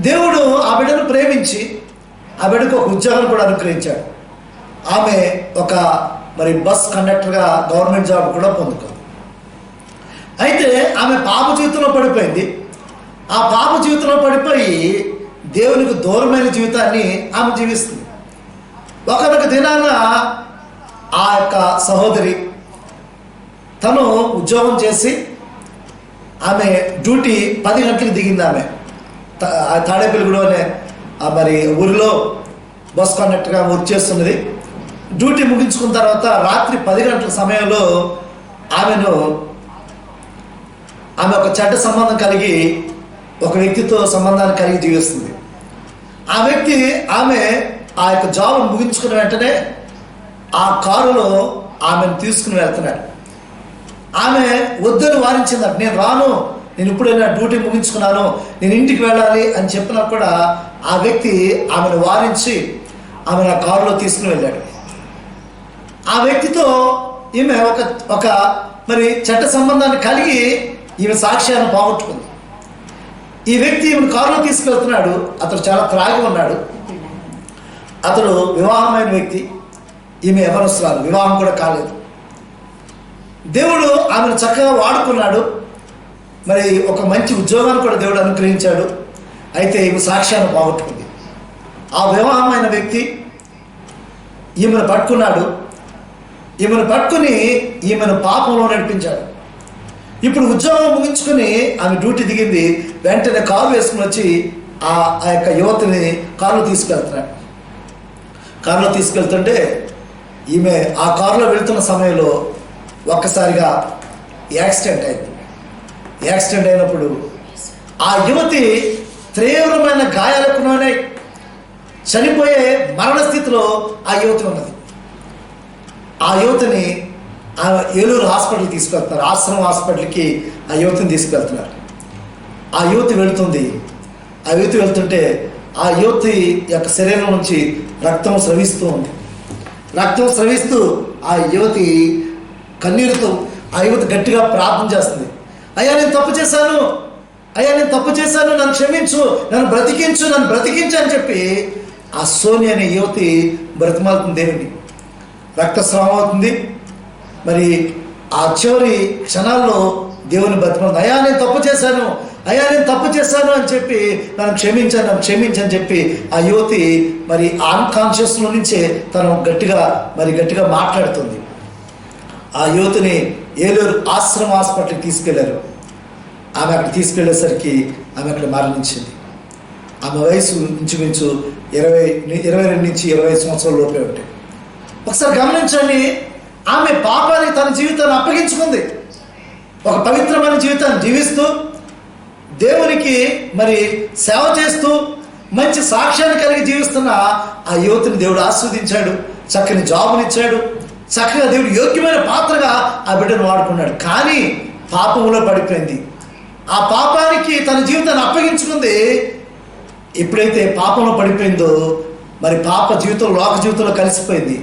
దేవుడు ఆ బిడ్డను ప్రేమించి ఆ బిడ్డకు ఒక ఉద్యోగం కూడా అనుగ్రహించాడు. ఆమె ఒక మరి బస్ కండక్టర్గా గవర్నమెంట్ జాబ్ కూడా పొందుకుంది. అయితే ఆమె పాప జీవితంలో పడిపోయింది. ఆ పాప జీవితంలో పడిపోయి దేవునికి దూరమైన జీవితాన్ని ఆమె జీవిస్తుంది. ఒకనొక దినాన ఆ యొక్క సహోదరి తను ఉద్యోగం చేసి ఆమె డ్యూటీ 10 గంటలకు దిగింది. ఆమె తాడేపల్లిగూడెం అనే మరి ఊరిలో బస్ కండక్టర్గా వర్క్ చేస్తున్నది. డ్యూటీ ముగించుకున్న తర్వాత రాత్రి 10 గంటల సమయంలో ఆమె ఒక చెడ్డ సంబంధం కలిగి ఒక వ్యక్తితో సంబంధాన్ని కలిగి జీవిస్తుంది. ఆ వ్యక్తి ఆమె ఆ యొక్క జాబ్ ముగించుకున్న వెంటనే ఆ కారులో ఆమెను తీసుకుని వెళ్తున్నాడు. ఆమె వద్దని వారించిందట, నేను రాను, నేను ఇప్పుడైనా డ్యూటీ ముగించుకున్నాను, నేను ఇంటికి వెళ్ళాలి అని చెప్పినా కూడా ఆ వ్యక్తి ఆమెను వారించి ఆమెను ఆ కారులో తీసుకుని వెళ్ళాడు. ఆ వ్యక్తితో ఈమె ఒక మరి చెడ్డ సంబంధాన్ని కలిగి ఈమె సాక్ష్యాన్ని పోగొట్టుకుంది. ఈ వ్యక్తి ఈమెను కారులో తీసుకెళ్తున్నాడు. అతడు చాలా త్రాగి ఉన్నాడు. అతడు వివాహమైన వ్యక్తి, ఈమె యవనస్తురాలు, వివాహం కూడా కాలేదు. దేవుడు ఆమెను చక్కగా వాడుకున్నాడు. మరి ఒక మంచి ఉద్యోగాన్ని కూడా దేవుడు అనుగ్రహించాడు. అయితే ఈమె సాక్ష్యాన్ని పోగొట్టుకుంది. ఆ వివాహమైన వ్యక్తి ఈమెను పట్టుకున్నాడు. ఈమెను పట్టుకుని ఈమెను పాపంలో నడిపించాడు. ఇప్పుడు ఉద్యోగం ముగించుకొని ఆమె డ్యూటీ దిగింది. వెంటనే కారు వేసుకుని వచ్చి ఆ యొక్క యువతిని కారులో తీసుకెళ్తుంటే ఈమె ఆ కారులో వెళ్తున్న సమయంలో ఒక్కసారిగా యాక్సిడెంట్ అయింది. యాక్సిడెంట్ అయినప్పుడు ఆ యువతి తీవ్రమైన గాయాలకు లోనై చనిపోయే మరణ స్థితిలో ఆ యువతి ఉన్నది. ఆ యువతిని ఏలూరు హాస్పిటల్ తీసుకెళ్తున్నారు. ఆశ్రమం హాస్పిటల్కి ఆ యువతిని తీసుకెళ్తున్నారు. ఆ యువతి వెళ్తుంటే ఆ యువతి యొక్క శరీరం నుంచి రక్తం స్రవిస్తూ ఉంది. రక్తం స్రవిస్తూ ఆ యువతి కన్నీరుతో ఆ యువతి గట్టిగా ప్రార్థన చేస్తుంది. అయ్యా నేను తప్పు చేశాను, నన్ను క్షమించు, నన్ను బ్రతికించు అని చెప్పి ఆ సోని అనే యువతి బ్రతిమాలుతుంది దేవుని. రక్తస్రావం అవుతుంది. మరి ఆ చివరి క్షణాల్లో దేవుని బతిమలు, అయ్యా నేను తప్పు చేశాను, అయ్యా నేను తప్పు చేశాను అని చెప్పి నన్ను క్షమించని చెప్పి ఆ యువతి మరి అన్కాన్షియస్లో నుంచే తను గట్టిగా మాట్లాడుతుంది. ఆ యువతిని ఏలూరు ఆశ్రమ హాస్పిటల్కి తీసుకెళ్లారు. ఆమె అక్కడ తీసుకెళ్లేసరికి ఆమె అక్కడ మరణించింది. ఆమె వయసు ఇంచుమించు 22 నుంచి 25 సంవత్సరాల లోపే ఉంటాయి. ఒకసారి గమనించండి, ఆమె పాపానికి తన జీవితాన్ని అప్పగించుకుంది. ఒక పవిత్రమైన జీవితాన్ని జీవిస్తూ దేవునికి మరి సేవ చేస్తూ మంచి సాక్ష్యాన్ని కలిగి జీవిస్తున్న ఆ యువతిని దేవుడు ఆస్వాదించాడు. చక్కని జాబునిచ్చాడు. చక్కగా దేవుడు యోగ్యమైన పాత్రగా ఆ బిడ్డను వాడుకున్నాడు. కానీ పాపంలో పడిపోయింది. ఆ పాపానికి తన జీవితాన్ని అప్పగించుకుంది. ఎప్పుడైతే పాపంలో పడిపోయిందో మరి పాప జీవితం లోక జీవితంలో కలిసిపోయింది.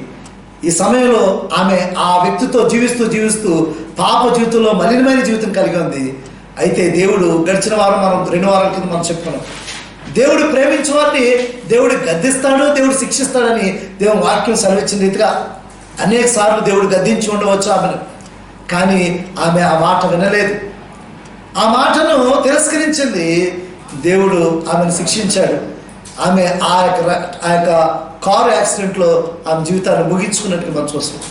ఈ సమయంలో ఆమె ఆ వ్యక్తితో జీవిస్తూ పాప జీవితంలో మలినమైన జీవితం కలిగి ఉంది. అయితే దేవుడు గడిచిన వారం మనం 2 వారాల కింద మనం చెప్పుకున్నాం, దేవుడు ప్రేమించే వారిని దేవుడు గద్దిస్తాడు, దేవుడు శిక్షిస్తాడని దేవుని వాక్యం సెలవిచ్చిన రీతిగా అనేక సార్లు దేవుడు గద్దించి ఉండవచ్చు ఆమెను. కానీ ఆమె ఆ మాట వినలేదు. ఆ మాటను తిరస్కరించింది. దేవుడు ఆమెను శిక్షించాడు. ఆమె ఆ యొక్క కారు యాక్సిడెంట్లో ఆమె జీవితాన్ని ముగించుకున్నట్టుగా మనం చూస్తాం.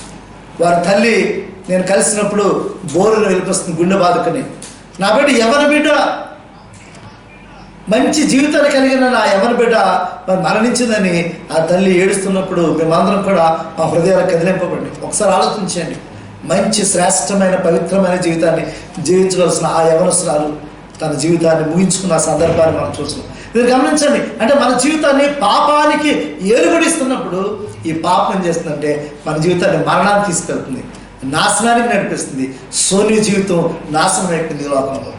వారి తల్లి నేను కలిసినప్పుడు బోరులో వెళ్ళిపోస్తుంది గుండె బాధకని. నా బిడ్డ ఎవరి బిడ్డ, మంచి జీవితాన్ని కలిగిన నా ఎవరి బిడ్డ మరి మరణించిందని ఆ తల్లి ఏడుస్తున్నప్పుడు మేమందరం కూడా మా హృదయాలు కదిలింపబడి ఒకసారి ఆలోచించండి. మంచి శ్రేష్టమైన పవిత్రమైన జీవితాన్ని జీవించవలసిన ఆ యవనస్తురాలు తన జీవితాన్ని ముగించుకున్న సందర్భాన్ని మనం చూస్తున్నాం. ఇది గమనించండి. అంటే మన జీవితాన్ని పాపానికి ఏలుబడిస్తున్నప్పుడు ఈ పాపం ఏం చేస్తుందంటే మన జీవితాన్ని మరణానికి తీసుకెళ్తుంది, నాశనానికి నడిపిస్తుంది. సోని జీవితం నాశనం అయిపోయింది ఈ లోకంలో.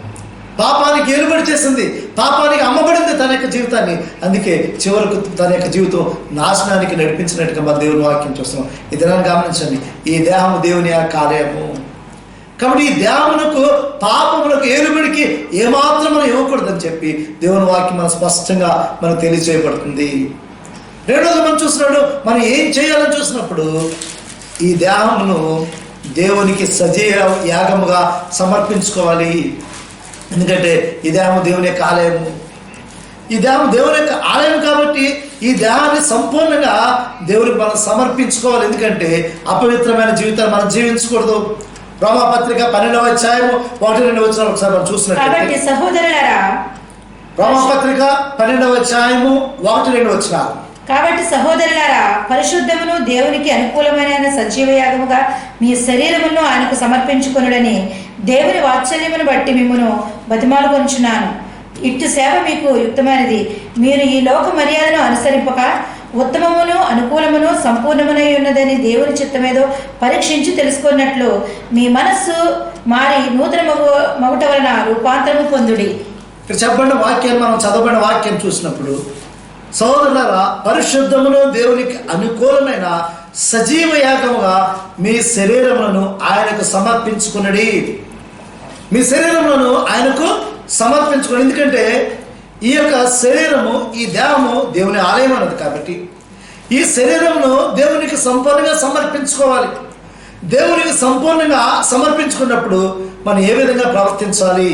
పాపానికి ఏలుబడి చేసింది, పాపానికి అమ్మబడింది తన యొక్క జీవితాన్ని. అందుకే చివరకు తన యొక్క జీవితం నాశనానికి నడిపించినట్టుగా మన దేవుని వాక్యం చూస్తున్నాం. ఈ దినాన్ని గమనించండి. ఈ దేహము దేవుని యొక్క ఆలయము కాబట్టి ఈ దేహమునకు పాపములకు ఏలుబడికి ఏమాత్రం మనం ఇవ్వకూడదని చెప్పి దేవుని వాక్యం మనం స్పష్టంగా మనకు తెలియజేయబడుతుంది. రెండోది మనం చూసినప్పుడు మనం ఏం చేయాలని చూసినప్పుడు ఈ దేహమును దేవునికి సజీవ యాగముగా సమర్పించుకోవాలి. ఎందుకంటే ఈ దేహము దేవుని యొక్క ఆలయము. ఈ దేహం దేవుని యొక్క ఆలయం కాబట్టి ఈ దేహాన్ని సంపూర్ణంగా దేవునికి మనం సమర్పించుకోవాలి. ఎందుకంటే అపవిత్రమైన జీవితాన్ని మనం జీవించకూడదు. రోమాపత్రిక 12వ అధ్యాయము 1-2 వచనాలు ఒకసారి మనం చూసినట్లయితే రోమాపత్రిక 12వ అధ్యాయము 1-2 వచనాలు. కాబట్టి సహోదరులారా, పరిశుద్ధమును దేవునికి అనుకూలమైన సజీవ యాగముగా మీ శరీరమును ఆయనకు సమర్పించుకొనుడని దేవుని వాత్సల్యమును బట్టి మిమ్మును బతిమాలుకొనుచున్నాను. ఇట్టి సేవ మీకు యుక్తమైనది. మీరు ఈ లోక మర్యాదను అనుసరింపక ఉత్తమమును అనుకూలమును సంపూర్ణమునై ఉన్నదని దేవుని చిత్తమేదో పరీక్షించి తెలుసుకున్నట్లు మీ మనస్సు మారి నూతన మగుట వలన రూపాంతరము పొందుడి. చెప్పండి వాక్యాన్ని మనం చదవబడిన వాక్యం చూసినప్పుడు, సోదరులారా, పరిశుద్ధమును దేవునికి అనుకూలమైన సజీవ యాగముగా మీ శరీరములను ఆయనకు సమర్పించుకున్నది. మీ శరీరములను ఆయనకు సమర్పించుకుని. ఎందుకంటే ఈ యొక్క శరీరము, ఈ దేహము దేవుని ఆలయం అన్నది కాబట్టి ఈ శరీరమును దేవునికి సంపూర్ణంగా సమర్పించుకోవాలి. దేవునికి సంపూర్ణంగా సమర్పించుకున్నప్పుడు మనం ఏ విధంగా ప్రవర్తించాలి,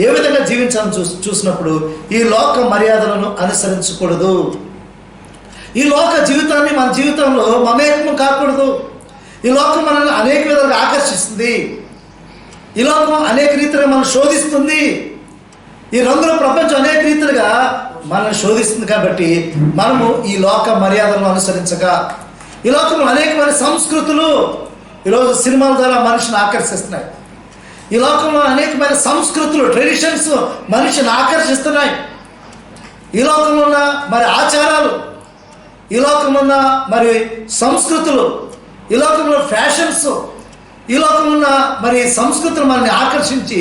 ఏ విధంగా జీవించాలని చూసినప్పుడు ఈ లోక మర్యాదలను అనుసరించకూడదు. ఈ లోక జీవితాన్ని మన జీవితంలో మమేకం కాకూడదు. ఈ లోకం మనల్ని అనేక విధాలుగా ఆకర్షిస్తుంది. ఈ లోకం అనేక రీతిగా మనం శోధిస్తుంది. ఈ రంగుల ప్రపంచం అనేక రీతిగా మనల్ని శోధిస్తుంది. కాబట్టి మనము ఈ లోక మర్యాదలను అనుసరించక, ఈ లోకంలో అనేకమైన సంస్కృతులు ఈరోజు సినిమాల ద్వారా మనిషిని ఆకర్షిస్తున్నాయి. ఈ లోకంలో అనేకమైన సంస్కృతులు, ట్రెడిషన్స్ మనిషిని ఆకర్షిస్తున్నాయి. ఈ లోకంలో ఉన్న మరి ఆచారాలు, ఈ లోకంలో ఉన్న మరి సంస్కృతులు, ఈ లోకంలో ఫ్యాషన్స్, ఈ లోకంలో ఉన్న మరి సంస్కృతులు మనల్ని ఆకర్షించి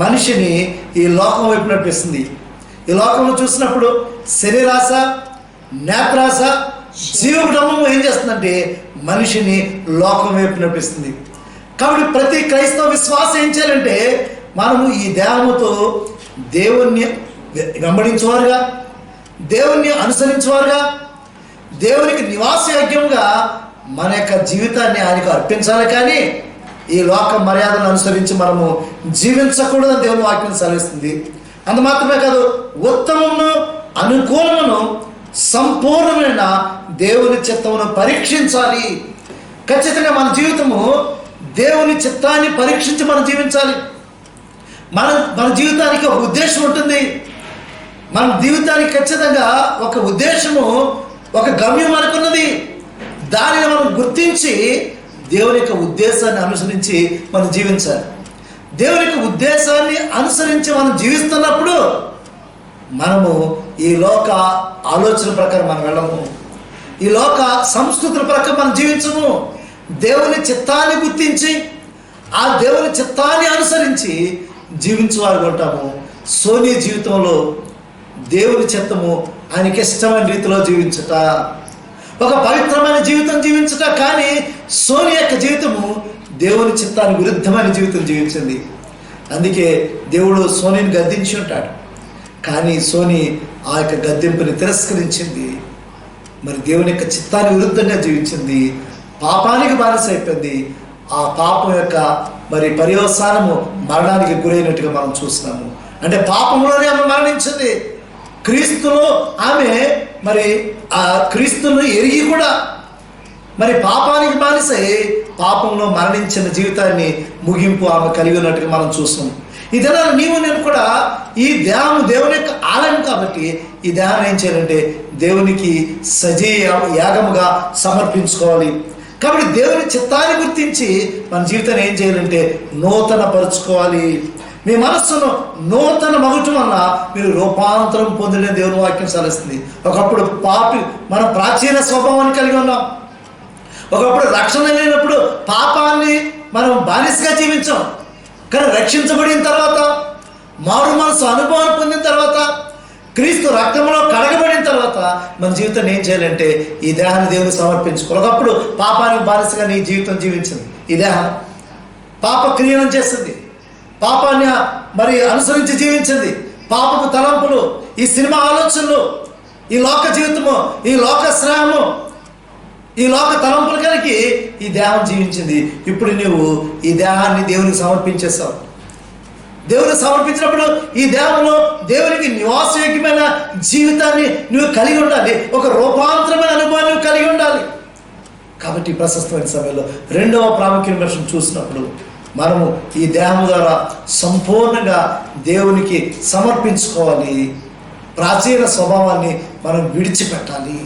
మనిషిని ఈ లోకం వైపు నడిపిస్తుంది. ఈ లోకంలో చూసినప్పుడు శరీరాశ, నేత్రాశ, జీవకుటుంబం ఏం చేస్తుందంటే మనిషిని లోకం వైపు నడిపిస్తుంది. కాబట్టి ప్రతి క్రైస్తవ విశ్వాసం ఏం చేయాలంటే మనము ఈ దేహముతో దేవుణ్ణి వెంబడించేవారుగా, దేవుణ్ణి అనుసరించేవారుగా, దేవునికి నివాసయోగ్యంగా మన యొక్క జీవితాన్ని ఆయనకు అర్పించాలి, కానీ ఈ లోక మర్యాదను అనుసరించి మనము జీవించకూడదని దేవుని వాక్యం సెలవిస్తుంది. అంత మాత్రమే కాదు, ఉత్తమమును అనుకూలమును సంపూర్ణమైన దేవుని చిత్తమును పరీక్షించాలి. ఖచ్చితంగా మన జీవితము దేవుని చిత్తాన్ని పరీక్షించి మనం జీవించాలి. మన జీవితానికి ఒక ఉద్దేశం ఉంటుంది. మన జీవితానికి ఖచ్చితంగా ఒక ఉద్దేశము, ఒక గమ్యం మనకున్నది. దానిని మనం గుర్తించి దేవుని యొక్క ఉద్దేశాన్ని అనుసరించి మనం జీవించాలి. దేవుని యొక్క ఉద్దేశాన్ని అనుసరించి మనం జీవిస్తున్నప్పుడు మనము ఈ లోక ఆలోచన ప్రకారం మనం వెళ్ళము, ఈ లోక సంస్కృతుల ప్రకారం మనం జీవించము. దేవుని చిత్తాన్ని గుర్తించి ఆ దేవుని చిత్తాన్ని అనుసరించి జీవించేవారు ఉంటాము. సోనీ జీవితంలో దేవుని చిత్తము ఆయనకి ఇష్టమైన రీతిలో జీవించుట, ఒక పవిత్రమైన జీవితం జీవించుట. కానీ సోనీ యొక్క జీవితము దేవుని చిత్తానికి విరుద్ధమైన జీవితం జీవించింది. అందుకే దేవుడు సోనీని గద్దించి ఉంటాడు, కానీ సోనీ ఆ యొక్క గద్దింపుని తిరస్కరించింది. మరి దేవుని యొక్క చిత్తానికి విరుద్ధంగా జీవించింది, పాపానికి బానిస అయిపోయింది. ఆ పాపం యొక్క మరి పర్యవసానము మరణానికి గురైనట్టుగా మనం చూస్తున్నాము. అంటే పాపంలోనే ఆమె మరణించింది. క్రీస్తులో ఆమె మరి ఆ క్రీస్తును ఎరిగి కూడా మరి పాపానికి బానిసై పాపంలో మరణించిన జీవితాన్ని ముగింపు ఆమె కలిగి ఉన్నట్టుగా మనం చూస్తున్నాం. ఈ దినాన్ని నీవు నేను కూడా ఈ దేహం దేవుని యొక్క ఆలయం కాబట్టి ఈ దేహాన్ని ఏం చేయాలంటే దేవునికి సజీవ యాగముగా సమర్పించుకోవాలి. కాబట్టి దేవుని చిత్తాన్ని గుర్తించి మన జీవితాన్ని ఏం చేయాలంటే నూతన పరుచుకోవాలి. మీ మనస్సును నూతన మగుటం వల్ల మీరు రూపాంతరం పొందడం దేవుని వాక్యం సెలవుస్తుంది. ఒకప్పుడు మనం ప్రాచీన స్వభావాన్ని కలిగి ఉన్నాం. ఒకప్పుడు రక్షణ లేనప్పుడు పాపాన్ని మనం బానిసగా జీవించాం. కానీ రక్షించబడిన తర్వాత, మారు మనసు అనుభవాన్ని పొందిన తర్వాత, క్రీస్తు రక్తంలో కడగబడిన తర్వాత మన జీవితాన్ని ఏం చేయాలంటే ఈ దేహాన్ని దేవునికి సమర్పించుకోవాలి. ఒకప్పుడు పాపానికి బానిసగా నీ జీవితం జీవించింది. ఈ దేహం పాప క్రియలను చేస్తుంది, పాపాన్ని మరి అనుసరించి జీవించింది. పాపపు తలంపులు, ఈ సినిమా ఆలోచనలు, ఈ లోక జీవితము, ఈ లోక శ్రమము, ఈ లోక తలంపుల కలిగి ఈ దేహం జీవించింది. ఇప్పుడు నువ్వు ఈ దేహాన్ని దేవునికి సమర్పించేస్తావు. దేవునికి సమర్పించినప్పుడు ఈ దేహంలో దేవునికి నివాసయోగ్యమైన జీవితాన్ని నువ్వు కలిగి ఉండాలి. ఒక రూపాంతరమైన అనుభవాన్ని నువ్వు కలిగి ఉండాలి. కాబట్టి ప్రశస్తమైన సమయంలో రెండవ ప్రాముఖ్యమైన విషయం చూసినప్పుడు మనము ఈ దేహం ద్వారా సంపూర్ణంగా దేవునికి సమర్పించుకోవాలి. ప్రాచీన స్వభావాన్ని మనం విడిచిపెట్టాలి.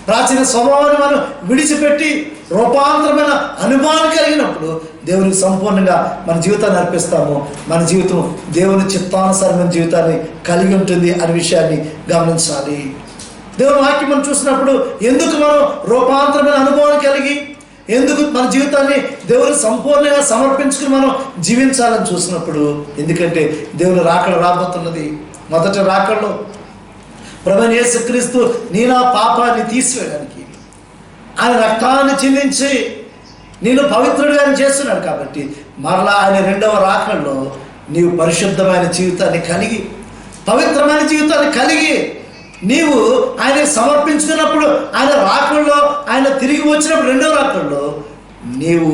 ప్రాచీన స్వభావాన్ని మనం విడిచిపెట్టి రూపాంతరమైన అనుభవాన్ని కలిగినప్పుడు దేవునికి సంపూర్ణంగా మన జీవితాన్ని అర్పిస్తాము. మన జీవితం దేవుని చిత్తానుసారమైన జీవితాన్ని కలిగి ఉంటుంది అనే విషయాన్ని గమనించాలి. దేవుని వాక్యం మనం చూసినప్పుడు ఎందుకు మనం రూపాంతరమైన అనుభవాన్ని కలిగి, ఎందుకు మన జీవితాన్ని దేవుని సంపూర్ణంగా సమర్పించుకుని మనం జీవించాలని చూసినప్పుడు, ఎందుకంటే దేవుని రాకడ రాబోతున్నది. మొదటి రాకడలో ప్రభువైన యేసుక్రీస్తు నీ నా పాపాన్ని తీసివేయడానికి ఆయన రక్తాన్ని చిందించి నేను పవిత్రుడిగా చేస్తున్నాడు. కాబట్టి మరలా ఆయన రెండవ రాకడలో నీవు పరిశుద్ధమైన జీవితాన్ని కలిగి, పవిత్రమైన జీవితాన్ని కలిగి నీవు ఆయన సమర్పించుకున్నప్పుడు, ఆయన రాకడలో ఆయన తిరిగి వచ్చినప్పుడు రెండవ రాకడలో నీవు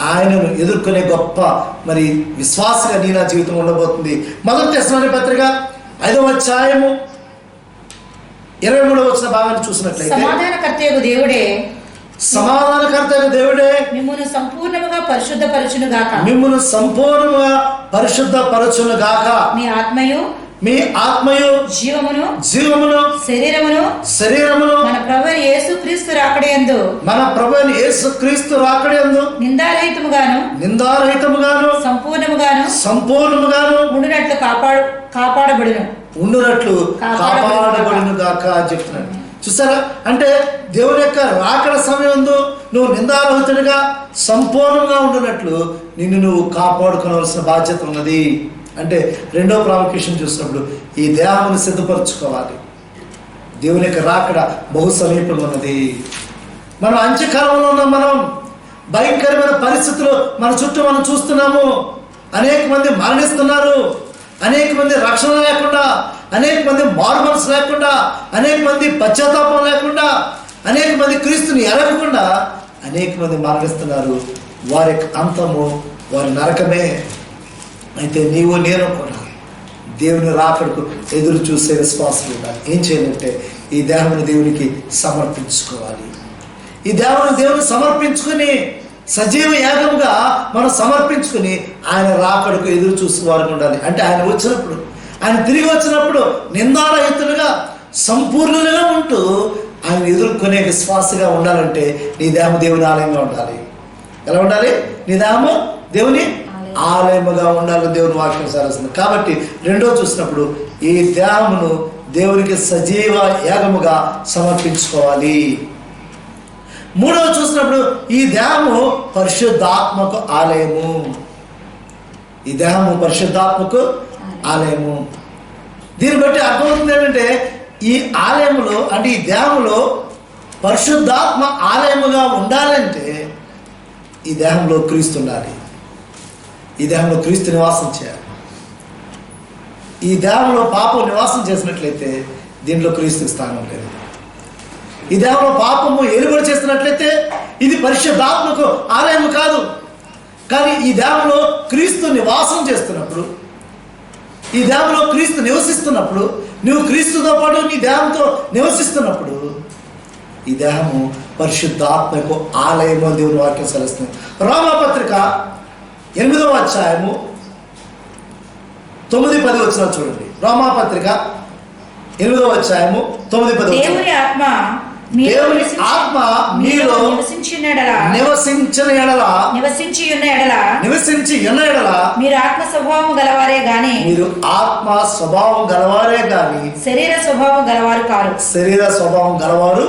ఆయనను ఎదుర్కొనే గొప్ప మరి విశ్వాసగా నీ నా జీవితం ఉండబోతుంది. మొదటి తెస్సలోనికీ పత్రిక 5వ అధ్యాయము 23వ వచన భాగాన్ని చూసినట్లయితే, సమాధానకర్తయగు దేవుడే మిమ్మును సంపూర్ణముగా పరిశుద్ధపరచును గాక, మిమ్మును సంపూర్ణముగా పరిశుద్ధపరచును గాక. మీ ఆత్మయు జీవమును శరీరమును మన ప్రభువైన యేసుక్రీస్తు రాకడయందు నిందారహితముగాను సంపూర్ణముగాను ఉండునట్లు కాపాడబడును గాక చెప్తున్నాడు. చూసారా? అంటే దేవుని యొక్క రాకడ సమయంలో నువ్వు నిందారహితుడిగా సంపూర్ణంగా ఉండునట్లు నిన్ను నువ్వు కాపాడుకోవాల్సిన బాధ్యత ఉన్నది. అంటే రెండో ప్రాముఖ్యం చూసినప్పుడు ఈ దేహాన్ని సిద్ధపరచుకోవాలి. దేవుని యొక్క రాకడ బహు సమీపంలో ఉన్నది. మనం అంత్యకాలంలో ఉన్నాం. మనం భయంకరమైన పరిస్థితులు మన చుట్టూ మనం చూస్తున్నాము. అనేక మంది మరణిస్తున్నారు, అనేక మంది రక్షణ లేకుండా, అనేక మంది మారు మనసు లేకుండా, అనేక మంది పశ్చాత్తాపం లేకుండా, అనేక మంది క్రీస్తుని ఎరగకుండా అనేక మంది మరణిస్తున్నారు. వారి అంతము వారి నరకమే. అయితే నీవు నేను కూడా దేవుని రాకడకు ఎదురు చూసే విశ్వాసం ఉండాలి. ఏం చేయాలంటే ఈ దేహమును దేవునికి సమర్పించుకోవాలి. ఈ దేవుని సమర్పించుకొని సజీవ యాగముగా మనం సమర్పించుకుని ఆయన రాకడకు ఎదురు చూసే వారికి ఉండాలి. అంటే ఆయన వచ్చినప్పుడు, ఆయన తిరిగి వచ్చినప్పుడు నిందారహితులుగా సంపూర్ణులుగా ఉంటూ ఆయన ఎదుర్కొనే విశ్వాసగా ఉండాలంటే నీ దేహం దేవుని ఆలయంగా ఉండాలి. ఎలా ఉండాలి? నీ దేహము దేవుని ఆలయముగా ఉండాలని దేవుని వాక్యం సరస్తుంది. కాబట్టి రెండో చూసినప్పుడు ఈ దేహమును దేవునికి సజీవ యాగముగా సమర్పించుకోవాలి. మూడవ చూసినప్పుడు ఈ దేహము పరిశుద్ధాత్మకు ఆలయము. ఈ దేహము పరిశుద్ధాత్మకు ఆలయము. దీన్ని బట్టి అర్థమవుతుంది ఏంటంటే ఈ ఆలయములో, అంటే ఈ దేహంలో పరిశుద్ధాత్మ ఆలయముగా ఉండాలంటే ఈ దేహంలో క్రీస్తు ఉండాలి. ఈ దేహంలో క్రీస్తు నివాసం చేయాలి. ఈ దేహంలో పాపం నివాసం చేసినట్లయితే దీంట్లో క్రీస్తుకి స్థానం లేదు. ఈ దేహంలో పాపము ఏలుబడి చేస్తున్నట్లయితే ఇది పరిశుద్ధాత్మకు ఆలయం కాదు. కానీ ఈ దేహంలో క్రీస్తు నివాసం చేస్తున్నప్పుడు, ఈ దేహంలో క్రీస్తు నివసిస్తున్నప్పుడు, నువ్వు క్రీస్తుతో పాటు నీ దేహంతో నివసిస్తున్నప్పుడు ఈ దేహము పరిశుద్ధాత్మకు ఆలయము దేవుని వాక్యం సెలవుస్తుంది. రోమాపత్రిక 8వ అధ్యాయము 9-10 వచనాలు చూడండి. రోమాపత్రిక 8వ అధ్యాయము 9-10. దేవుని ఆత్మ మీలో నివసించి ఉన్న ఎడల మీరు ఆత్మ స్వభావం గలవారే గాని శరీర స్వభావం గలవారు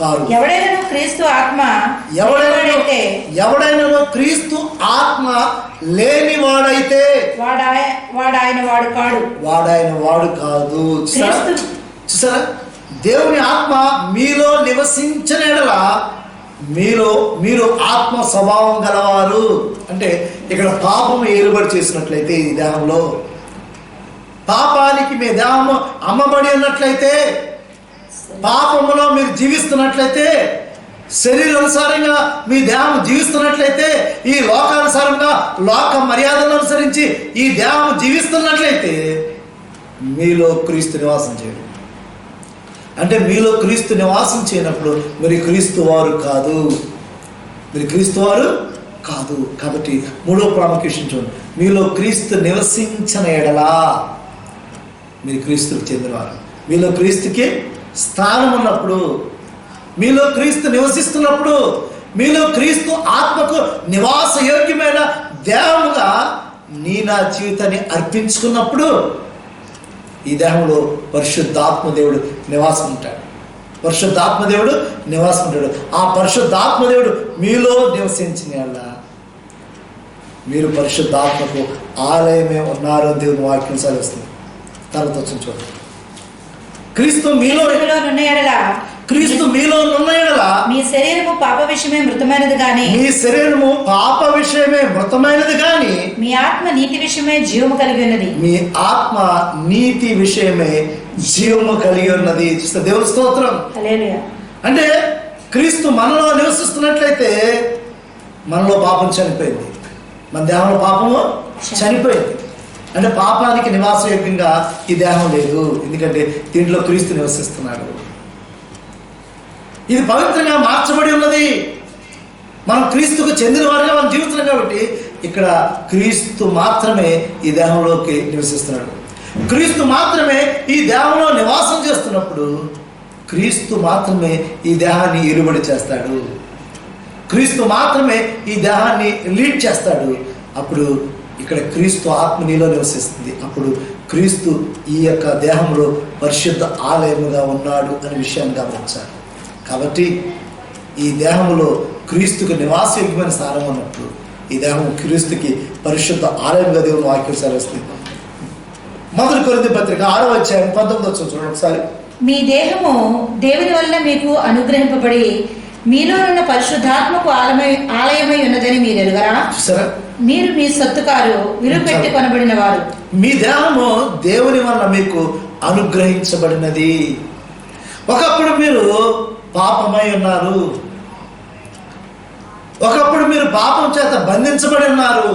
కారు. ఎవడైనా క్రీస్తు ఆత్మ లేనివాడైతే వాడాయన వాడు కాదు. చూసారా? దేవుని ఆత్మ మీలో నివసించిన ఎడల మీరు ఆత్మ స్వభావం గలవారు. అంటే ఇక్కడ పాపము ఏలుబడి చేసినట్లయితే ఈ దేహంలో పాపానికి మీ దేహము అమ్మబడి ఉన్నట్లయితే, పాపములో మీరు జీవిస్తున్నట్లయితే, శరీరానుసారంగా మీ దేహం జీవిస్తున్నట్లయితే, ఈ లోకానుసారంగా లోక మర్యాదలను అనుసరించి ఈ దేహం జీవిస్తున్నట్లయితే మీలో క్రీస్తు నివాసం చేయడు. అంటే మీలో క్రీస్తు నివాసం చేయనప్పుడు మీరు క్రీస్తు వారు కాదు. కాబట్టి మూడో ప్రాముఖ్యత చూడండి. మీలో క్రీస్తు నివసించిన ఎడలా మీరు క్రీస్తుకు చెందినవారు. మీలో క్రీస్తుకి స్థానం ఉన్నప్పుడు, మీలో క్రీస్తు నివసిస్తున్నప్పుడు, మీలో క్రీస్తు ఆత్మకు నివాస యోగ్యమైన దేహముగా నా జీవితాన్ని అర్పించుకున్నప్పుడు ఈ దేహంలో పరిశుద్ధాత్మ దేవుడు నివాసం ఉంటాడు. ఆ పరిశుద్ధాత్మ దేవుడు మీలో నివసించిన మీరు పరిశుద్ధాత్మకు ఆలయమే ఉన్నారు దేవుని వాక్యం సెలవుస్తుంది. తర్వాత వచ్చిన చూడండి. క్రీస్తు మీలో ఉన్న ఎడల మీ శరీరము పాప విషయమే మృతమైనది గాని మీ ఆత్మ నీతి విషయమే జీవము కలిగి ఉన్నది. చూస్తే దేవుని స్తోత్రం. అంటే క్రీస్తు మనలో నివసిస్తున్నట్లయితే మనలో పాపం చనిపోయింది, మన దేహంలో పాపము చనిపోయింది. అంటే పాపానికి నివాసయోగ్యంగా ఈ దేహం లేదు, ఎందుకంటే దీంట్లో క్రీస్తు నివసిస్తున్నాడు. ఇది పవిత్రంగా మార్చబడి ఉన్నది. మనం క్రీస్తుకు చెందిన వారిగా మనం జీవిస్తున్నాం కాబట్టి ఇక్కడ క్రీస్తు మాత్రమే ఈ దేహంలోకి నివసిస్తున్నాడు. క్రీస్తు మాత్రమే ఈ దేహంలో నివాసం చేస్తున్నప్పుడు క్రీస్తు మాత్రమే ఈ దేహాన్ని ఏలుబడి చేస్తాడు. క్రీస్తు మాత్రమే ఈ దేహాన్ని లీడ్ చేస్తాడు. అప్పుడు ఇక్కడ క్రీస్తు ఆత్మ నీలో నివసిస్తుంది. అప్పుడు క్రీస్తు ఈ యొక్క దేహంలో పరిశుద్ధ ఆలయముగా ఉన్నాడు అనే విషయాన్ని గమనించాలి. కాబట్టి ఈ దేహంలో క్రీస్తుకు నివాసయోగ్యమైన స్థానం ఉన్నప్పుడు ఈ దేహం క్రీస్తుకి పరిశుద్ధ ఆలయంగా దేవుని వాక్యం సెలవుస్తుంది. 1 కొరింథీ పత్రిక 6వ అధ్యాయం 19వ వచనం చూడండి ఒకసారి. మీ దేహము దేవుని వల్ల మీకు అనుగ్రహింపబడి మీలో ఉన్న పరిశుద్ధాత్మకు ఆలయమై ఉన్నదని మీరు ఎరుగరా? చూసారా? మీరు మీ సొత్తు కారు, విలువ పెట్టి కొనబడిన వారు. మీ దేహము దేవుని వల్ల మీకు అనుగ్రహించబడినది. ఒకప్పుడు మీరు పాపమై ఉన్నారు, ఒకప్పుడు మీరు పాపం చేత బంధించబడి ఉన్నారు,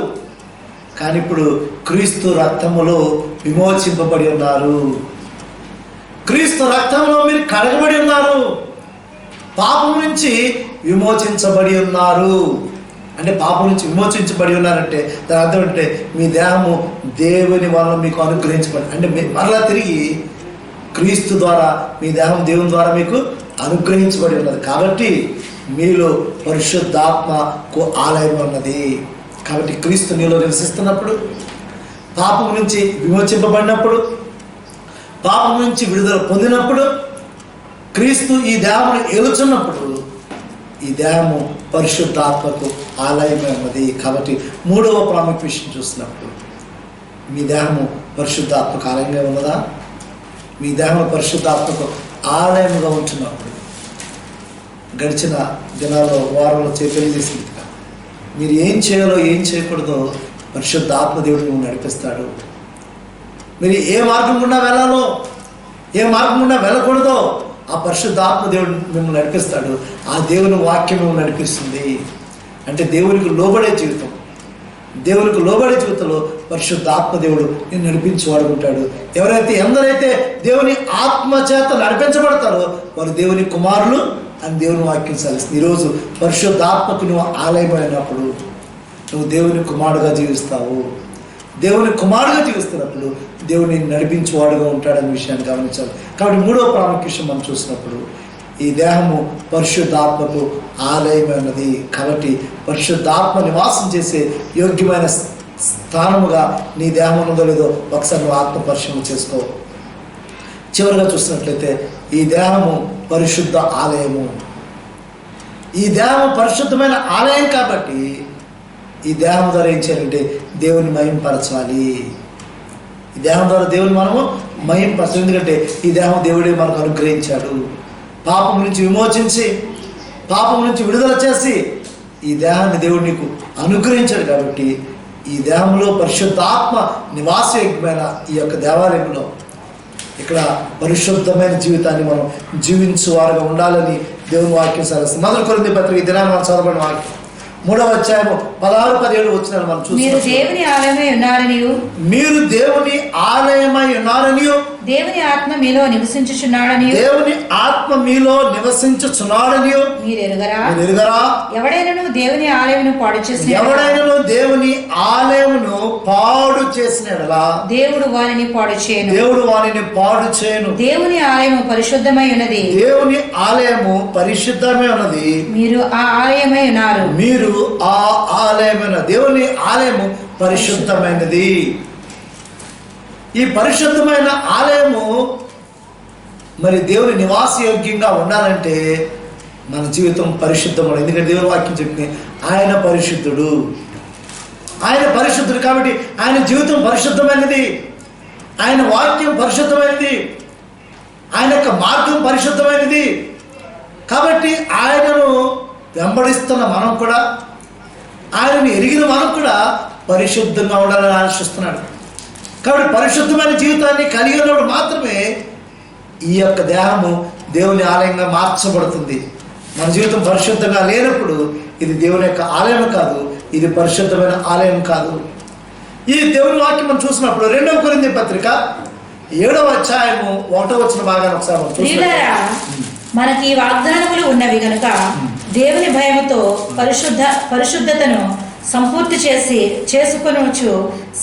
కానీ ఇప్పుడు క్రీస్తు రక్తములో విమోచింపబడి ఉన్నారు. క్రీస్తు రక్తంలో మీరు కడగబడి ఉన్నారు, పాపం నుంచి విమోచించబడి ఉన్నారు. అంటే పాపం నుంచి విమోచించబడి ఉన్నారంటే దాని అర్థం అంటే మీ దేహము దేవుని వల్ల మీకు అనుగ్రహించబడి, అంటే మరలా తిరిగి క్రీస్తు ద్వారా మీ దేహం దేవుని ద్వారా మీకు అనుగ్రహించబడి ఉన్నది. కాబట్టి మీలో పరిశుద్ధాత్మకు ఆలయం ఉన్నది. కాబట్టి క్రీస్తు నీలో నివసిస్తున్నప్పుడు, పాపం నుంచి విమోచింపబడినప్పుడు, పాపం నుంచి విడుదల పొందినప్పుడు, క్రీస్తు ఈ దేహమును ఏలుచున్నప్పుడు ఈ దేహము పరిశుద్ధాత్మకు ఆలయమే ఉన్నది. కాబట్టి మూడవ ప్రాముఖ్య విషయం చూసినప్పుడు, మీ దేహము పరిశుద్ధాత్మకు ఆలయంగా ఉన్నదా? మీ దేహము పరిశుద్ధాత్మకు ఆలయముగా ఉంటున్నప్పుడు, గడిచిన దినాల్లో వారంలో తెలియజేసింది, మీరు ఏం చేయాలో ఏం చేయకూడదో పరిశుద్ధాత్మ దేవుడు మిమ్మల్ని నడిపిస్తాడు. మీరు ఏ మార్గం గుండా వెళ్ళాలో ఏ మార్గం గుండా వెళ్ళకూడదో ఆ పరిశుద్ధాత్మ దేవుడు మిమ్మల్ని నడిపిస్తాడు. ఆ దేవుని వాక్యం మిమ్మల్ని నడిపిస్తుంది. అంటే దేవునికి లోబడే జీవితం, దేవునికి లోబడే జీవితంలో పరిశుద్ధాత్మ దేవుడు నేను నడిపించేవాడు ఉంటాడు. ఎందరైతే దేవుని ఆత్మ చేత నడిపించబడతారో వారు దేవుని కుమారులు అని దేవుని వాక్యం సెలవుస్తుంది. ఈరోజు పరిశుద్ధాత్మకు నువ్వు ఆలయమైనప్పుడు నువ్వు దేవుని కుమారుడుగా జీవిస్తావు. దేవుని కుమారుడుగా జీవిస్తున్నప్పుడు దేవుని నడిపించేవాడుగా ఉంటాడనే విషయాన్ని గమనించాలి. కాబట్టి మూడవ ప్రాముఖ్య విషయం మనం చూసినప్పుడు, ఈ దేహము పరిశుద్ధాత్మకు ఆలయమైనది. కాబట్టి పరిశుద్ధాత్మ నివాసం చేసే యోగ్యమైన స్థానముగా నీ దేహం ఉన్నదో లేదో ఒకసారి నువ్వు ఆత్మ పరిశీలన చేసుకో. చివరిగా చూసినట్లయితే ఈ దేహము పరిశుద్ధ ఆలయము. ఈ దేహము పరిశుద్ధమైన ఆలయం కాబట్టి ఈ దేహం ద్వారా ఏం చేయాలంటే దేవుని మహింపరచాలి. ఈ దేహం ద్వారా దేవుని మనము మహింపరచాలి. ఎందుకంటే ఈ దేహం దేవుడే మనకు అనుగ్రహించాడు. పాపం నుంచి విమోచించి, పాపం నుంచి విడుదల చేసి ఈ దేహాన్ని దేవుడు నీకు అనుగ్రహించాడు. కాబట్టి ఈ దేహంలో పరిశుద్ధాత్మ నివాసయోగ్యమైన ఈ యొక్క దేవాలయంలో ఇక్కడ పరిశుద్ధమైన జీవితాన్ని మనం జీవించువారుగా ఉండాలని దేవుని వాక్యం సెలవుస్తుంది. మొదటి కొరింథీ పత్రిక ఈ దినాన్ని మనం చదవబడిన వాక్యం 3వ అధ్యాయము 16-17 వచనాలు మనం చూస్తాం. మీరు దేవుని ఆలయమై ఉన్నారనియు, మీరు దేవుని ఆలయమై ఉన్నారనియు, దేవుని ఆత్మ మీలో నివసించుచున్నాడనియు, దేవుని ఆత్మ మీలో నివసించుచున్నాడనియు మీరు ఎరుగరా? ఎవడైనను దేవుని ఆలయమును పాడు చేసిన దేవుని ఆలయమును పాడు చేసినలా దేవుడు వారిని పాడు చేయను. దేవుని ఆలయము పరిశుద్ధమై ఉన్నది. దేవుని ఆలయము పరిశుద్ధమై ఉన్నది. మీరు ఆ ఆలయమై ఉన్నారు. దేవుని ఆలయము పరిశుద్ధమైనది. ఈ పరిశుద్ధమైన ఆలయము మరి దేవుని నివాసయోగ్యంగా ఉండాలంటే మన జీవితం పరిశుద్ధం. ఎందుకంటే దేవుని వాక్యం చెప్తుంది ఆయన పరిశుద్ధుడు. కాబట్టి ఆయన జీవితం పరిశుద్ధమైనది, ఆయన వాక్యం పరిశుద్ధమైనది, ఆయన యొక్క మార్గం పరిశుద్ధమైనది. కాబట్టి ఆయనను వెంబడిస్తున్న మనం కూడా, ఆయనను ఎరిగిన మనం కూడా పరిశుద్ధంగా ఉండాలని ఆశిస్తున్నాడు. కాబట్టి పరిశుద్ధమైన జీవితాన్ని కలిగి ఉన్నప్పుడు మాత్రమే ఈ యొక్క దేహము దేవుని ఆలయంగా మార్చబడుతుంది. మన జీవితం పరిశుద్ధంగా లేనప్పుడు ఇది దేవుని యొక్క ఆలయం కాదు, ఇది పరిశుద్ధమైన ఆలయం కాదు. ఈ దేవుని వాక్యం మనం చూసినప్పుడు 2వ కొరింథీ పత్రిక 7వ అధ్యాయము 1వ వచన భాగాన్ని ఒకసారి మనకి వాగ్దానములు ఉన్నవి కనుక దేవుని భయముతో పరిశుద్ధతను సంపూర్తి చేసుకొనవచ్చు.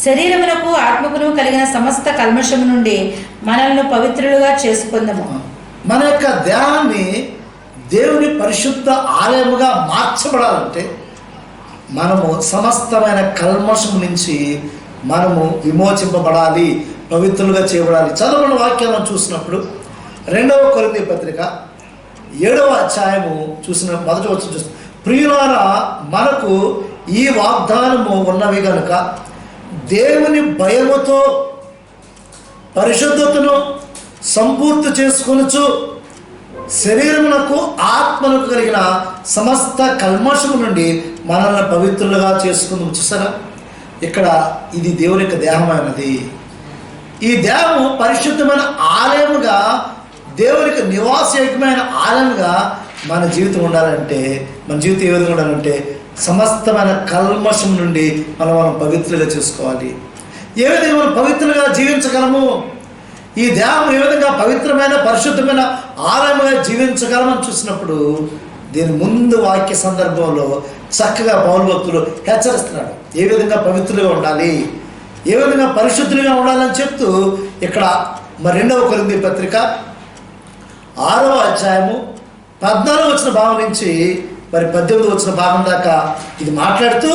శరీరమునకు ఆత్మకును కలిగిన సమస్త కల్మషము నుండి మనల్ని పవిత్రులుగా చేసుకుందాము. మన యొక్క దేహాన్ని దేవుని పరిశుద్ధ ఆలయముగా మార్చబడాలంటే మనము సమస్తమైన కల్మషం నుంచి మనము విమోచింపబడాలి, పవిత్రులుగా చేయబడాలి. చదవని వాక్యాలను చూసినప్పుడు 2వ కొరింథీ పత్రిక 7వ అధ్యాయము చూసిన మొదటి వచనం చూసిన, ప్రియులారా మనకు ఈ వాగ్దానము ఉన్నవి కనుక దేవుని భయముతో పరిశుద్ధతను సంపూర్తి చేసుకొనుచు శరీరమునకు ఆత్మలకు కలిగిన సమస్త కల్మషము నుండి మనల్ని పవిత్రులుగా చేసుకుందాం. చూసారా, ఇక్కడ ఇది దేవుని యొక్క దేహమైనది. ఈ దేహము పరిశుద్ధమైన ఆలయముగా, దేవునికి నివాసయోగ్యమైన ఆలయంగా మన జీవితం ఉండాలంటే, మన జీవితం ఏ విధంగా ఉండాలంటే సమస్తమైన కల్మషం నుండి మనం పవిత్రులుగా చేసుకోవాలి. ఏ విధంగా మనం పవిత్రంగా జీవించగలము, ఈ దేహం ఏ విధంగా పవిత్రమైన పరిశుద్ధమైన ఆలయంగా జీవించగలమని చూసినప్పుడు దీని ముందు వాక్య సందర్భంలో చక్కగా పౌలు భక్తులు హెచ్చరిస్తున్నాడు. ఏ విధంగా పవిత్రులుగా ఉండాలి, ఏ విధంగా పరిశుద్ధులుగా ఉండాలని చెప్తూ ఇక్కడ మరి 2వ కొరింథీ పత్రిక 6వ అధ్యాయము 14 వచ్చిన భాగం నుంచి మరి 18 వచ్చిన భాగం దాకా ఇది మాట్లాడుతూ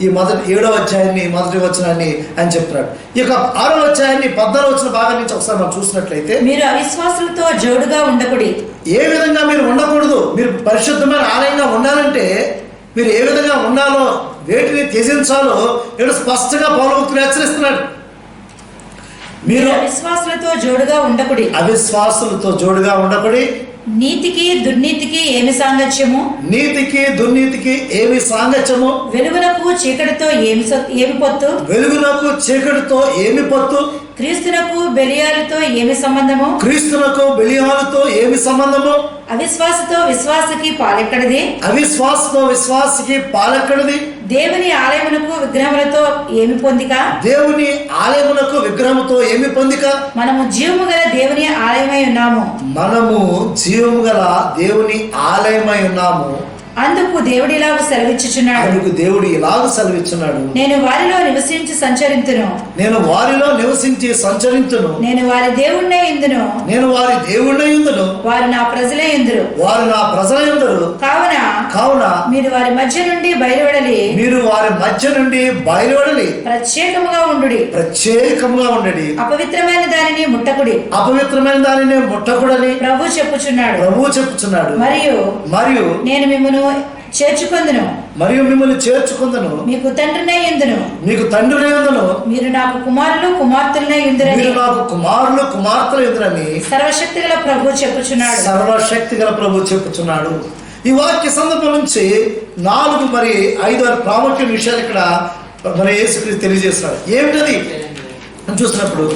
ఈ 7వ అధ్యాయాన్ని మొదటి వచనాన్ని ఆయన చెప్తున్నాడు. ఈ యొక్క 6వ అధ్యాయాన్ని 14 వచ్చిన భాగం నుంచి ఒకసారి మనం చూసినట్లయితే, మీరు అవిశ్వాసులతో జోడుగా ఉండకూడదు. ఏ విధంగా మీరు ఉండకూడదు, మీరు పరిశుద్ధమైన ఆలయంగా ఉండాలంటే మీరు ఏ విధంగా ఉండాలో, వేటిని త్యజించాలో ఇక్కడ స్పష్టంగా పౌలు భక్తులు హెచ్చరిస్తున్నాడు. మీరు అవిశ్వాసులతో జోడుగా ఉండకూడదు. అవిశ్వాసులతో జోడుగా ఉండకూడదు. నీతికి దుర్నీతికి ఏమి సాంగత్యము, నీతికి దుర్నీతికి ఏమి సాంగత్యము, వెలుగునకు చీకటితో ఏమి పొత్తు, వెలుగునకు చీకటితో ఏమి పొత్తు, క్రీస్తునకు బెలియాలతో ఏమి సంబంధము, క్రీస్తునకు బెలియాలతో ఏమి సంబంధము, అవిశ్వాసతో విశ్వాసకి పాలెక్కడిది, అవిశ్వాసతో విశ్వాసకి పాలెక్కడిది, దేవుని ఆలయమునకు విగ్రహములతో ఏమి పొందిక, దేవుని ఆలయమునకు విగ్రహముతో ఏమి పొందిక, మనము జీవము గల దేవుని ఆలయమై ఉన్నాము, మనము జీవము గల దేవుని ఆలయమై ఉన్నాము. అందుకు దేవుడు ఇలాగ సెలవిచ్చుచున్నాడు, అందుకు దేవుడు ఇలాగ సెలవిచ్చున్నాడు, నేను వారిలో నివసించి సంచరింతును, నేను వారిలో నివసించి సంచరించును, నేను వారి దేవుణ్ణే ఇందును, నేను వారి దేవుణ్ణి ఇందును, వారు నా ప్రజలే ఇందురు, వారు నా ప్రజలందరూ. కావున మీరు వారి మధ్య నుండి బయలువెడలి, మీరు వారి మధ్య నుండి బయలువెడలి ప్రత్యేకముగా ఉండుడి, ప్రత్యేకముగా ఉండడి, అపవిత్రమైన దానిని ముట్టకుడి, అపవిత్రమైన దానిని ముట్టకూడని ప్రభు చెప్పుచున్నాడు. మరియు నేను మిమ్మల్ని చేర్చుకొందును, మరియు మిమ్మల్ని చేర్చుకుందను, మీకు తండ్రినే ఇందును, మీకు తండ్రి ఎందును, మీరు నాకు కుమారులు కుమార్తెలనే ఇందురని, మీరు నాకు కుమారులు కుమార్తెలు ఎందురని సర్వశక్తి గల ప్రభు చెప్పుచున్నాడు. సర్వశక్తి గల ప్రభు చెప్పుచున్నాడు. ఈ వాక్య సందర్భం నుంచి 4 మరి 5 ప్రాముఖ్య విషయాలు ఇక్కడ మన యేసుక్రీస్తు తెలియజేస్తున్నాడు. ఏమిటది అని చూసినప్పుడు,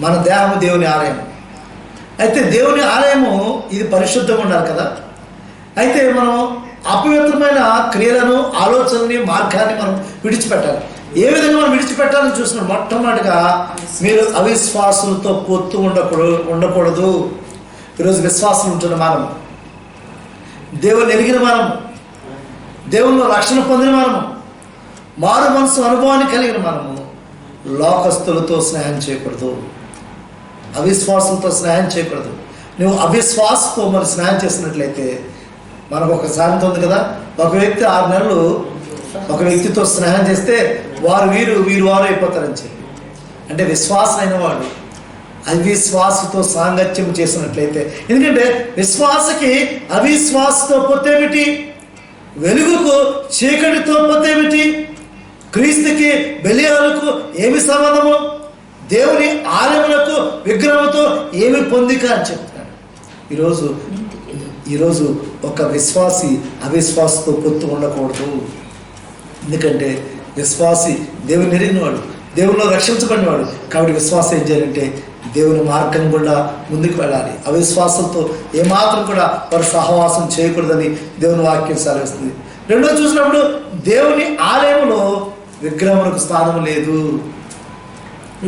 మన దేహము దేవుని ఆలయం. అయితే దేవుని ఆలయము ఇది పరిశుద్ధంగా ఉండాలి కదా. అయితే మనం అపవిత్రమైన క్రియలను, ఆలోచనని, మార్గాన్ని మనం విడిచిపెట్టాలి. ఏ విధంగా మనం విడిచిపెట్టాలని చూసిన మొట్టమొదటిగా మీరు అవిశ్వాసులతో పొత్తు ఉండకూడదు. ఈరోజు విశ్వాసం ఉంటున్న మనం, దేవుని ఎరిగిన మనం, దేవునిలో రక్షణ పొందిన మనము, మారు మనసు అనుభవాన్ని కలిగిన మనము లోకస్తులతో స్నేహం చేయకూడదు, అవిశ్వాసంతో స్నేహం చేయకూడదు. నువ్వు అవిశ్వాసంతో మరి స్నేహం చేసినట్లయితే, మనకు ఒక సామెత ఉంది కదా, ఒక వ్యక్తి 6 నెలలు ఒక వ్యక్తితో స్నేహం చేస్తే వీరు వారు అయిపోతారని చెప్పి. అంటే విశ్వాసమైన వాడు అవిశ్వాసతో సాంగత్యం చేసినట్లయితే, ఎందుకంటే విశ్వాసకి అవిశ్వాసతో పొత్తేమిటి, వెలుగుకు చీకటితో పొత్తేమిటి, క్రీస్తుకి బెలియాలకు ఏమి సంబంధము, దేవుని ఆలయములకు విగ్రహంతో ఏమి పొందిక అని చెప్తున్నాడు. ఈరోజు ఒక విశ్వాసి అవిశ్వాసతో పొత్తు ఉండకూడదు. ఎందుకంటే విశ్వాసి దేవుని ఎరిగినవాడు, దేవునిలో రక్షించబడినవాడు. కాబట్టి విశ్వాసం ఏం చేయాలంటే దేవుని మార్గం కూడా ముందుకు వెళ్ళాలి. అవిశ్వాసంతో ఏమాత్రం కూడా వారు సహవాసం చేయకూడదని దేవుని వాక్యం సెలవిస్తుంది. రెండో చూసినప్పుడు, దేవుని ఆలయంలో విగ్రహములకు స్థానం లేదు.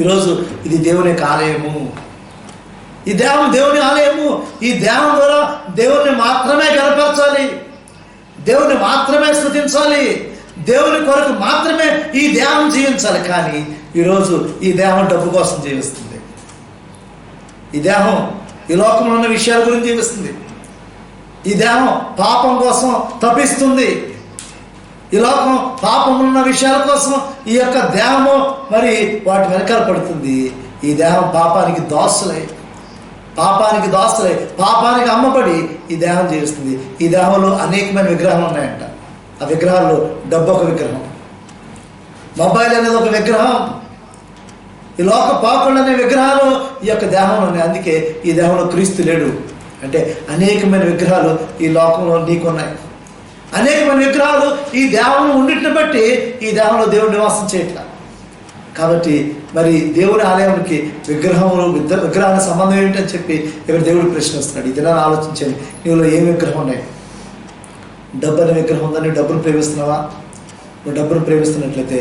ఈరోజు ఇది దేవుని యొక్క ఆలయము. ఈ దేహం దేవుని ఆలయము. ఈ దేహం ద్వారా దేవుని మాత్రమే గణపరచాలి, దేవుని మాత్రమే స్తుతించాలి, దేవుని కొరకు మాత్రమే ఈ దేహం జీవించాలి. కానీ ఈరోజు ఈ దేహం డబ్బు కోసం జీవిస్తుంది. ఈ దేహం ఈ లోకంలో ఉన్న విషయాల గురించి జీవిస్తుంది. ఈ దేహం పాపం కోసం తప్పిస్తుంది. ఈ లోకం పాపం ఉన్న విషయాల కోసం ఈ యొక్క దేహము మరి వాటి వెనకాల పడుతుంది. ఈ దేహం పాపానికి దాసులై పాపానికి అమ్మబడి ఈ దేహం జీవిస్తుంది. ఈ దేహంలో అనేకమైన విగ్రహాలు ఉన్నాయంట. ఆ విగ్రహాల్లో డబ్బు ఒక విగ్రహం, మొబైల్ అనేది ఒక విగ్రహం, ఈ లోక పాకులు అనే విగ్రహాలు ఈ యొక్క దేహంలో ఉన్నాయి. అందుకే ఈ దేహంలో క్రీస్తు లేడు. అంటే అనేకమైన విగ్రహాలు ఈ లోకంలో నీకున్నాయి. అనేకమైన విగ్రహాలు ఈ దేహంలో ఉండిటిని బట్టి ఈ దేహంలో దేవుడు నివాసం చేయట్లా. కాబట్టి మరి దేవుని ఆలయానికి విగ్రహానికి సంబంధం ఏమిటని చెప్పి ఇక్కడ దేవుడు ప్రశ్నిస్తున్నాడు. ఈ దినాన్ని ఆలోచించండి, నీలో ఏం విగ్రహం ఉన్నాయి? డబ్బు అనే విగ్రహం ఉందని డబ్బును ప్రేమిస్తున్నావా? నువ్వు డబ్బును ప్రేమిస్తున్నట్లయితే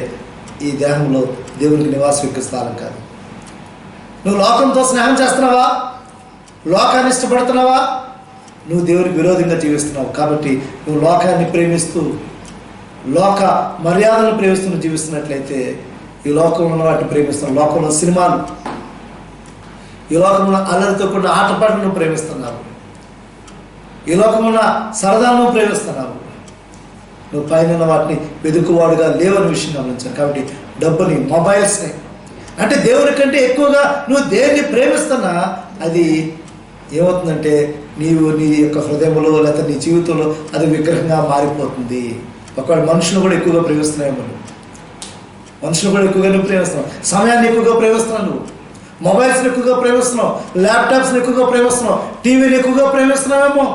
ఈ దేహంలో దేవునికి నివాసం యొక్క స్థానం కాదు. నువ్వు లోకంతో స్నేహం చేస్తున్నావా, లోకాన్ని ఇష్టపడుతున్నావా, నువ్వు దేవునికి విరోధంగా జీవిస్తున్నావు. కాబట్టి నువ్వు లోకాన్ని ప్రేమిస్తూ లోక మర్యాదలను ప్రేమిస్తూ జీవిస్తున్నట్లయితే ఈ లోకంలో వాటిని ప్రేమిస్తున్నావు. లోకంలో సినిమాలు, ఈ లోకంలో అల్లరితో కూడిన ఆటపాటలను ప్రేమిస్తున్నావు. ఈ లోకంలో సరదాలను ప్రేమిస్తున్నావు. నువ్వు పైన వాటిని వెతుకువాడుగా లేవని విషయం గమనించాను. కాబట్టి డబ్బుని, మొబైల్స్ని, అంటే దేవుని కంటే ఎక్కువగా నువ్వు దేన్ని ప్రేమిస్తున్నా అది ఏమవుతుందంటే నీవు నీ యొక్క హృదయంలో లేకపోతే నీ జీవితంలో అది విగ్రహంగా మారిపోతుంది. ఒకవేళ మనుషులు కూడా ఎక్కువగా ప్రేమిస్తున్నావు, మనుషులు కూడా ఎక్కువగా నువ్వు ప్రేమిస్తున్నావు, సమయాన్ని ఎక్కువగా ప్రేమిస్తున్నావు, నువ్వు మొబైల్స్ని ఎక్కువగా ప్రేమిస్తున్నావు, ల్యాప్టాప్స్ని ఎక్కువగా ప్రేమిస్తున్నావు, టీవీని ఎక్కువగా ప్రేమిస్తున్నావేమో.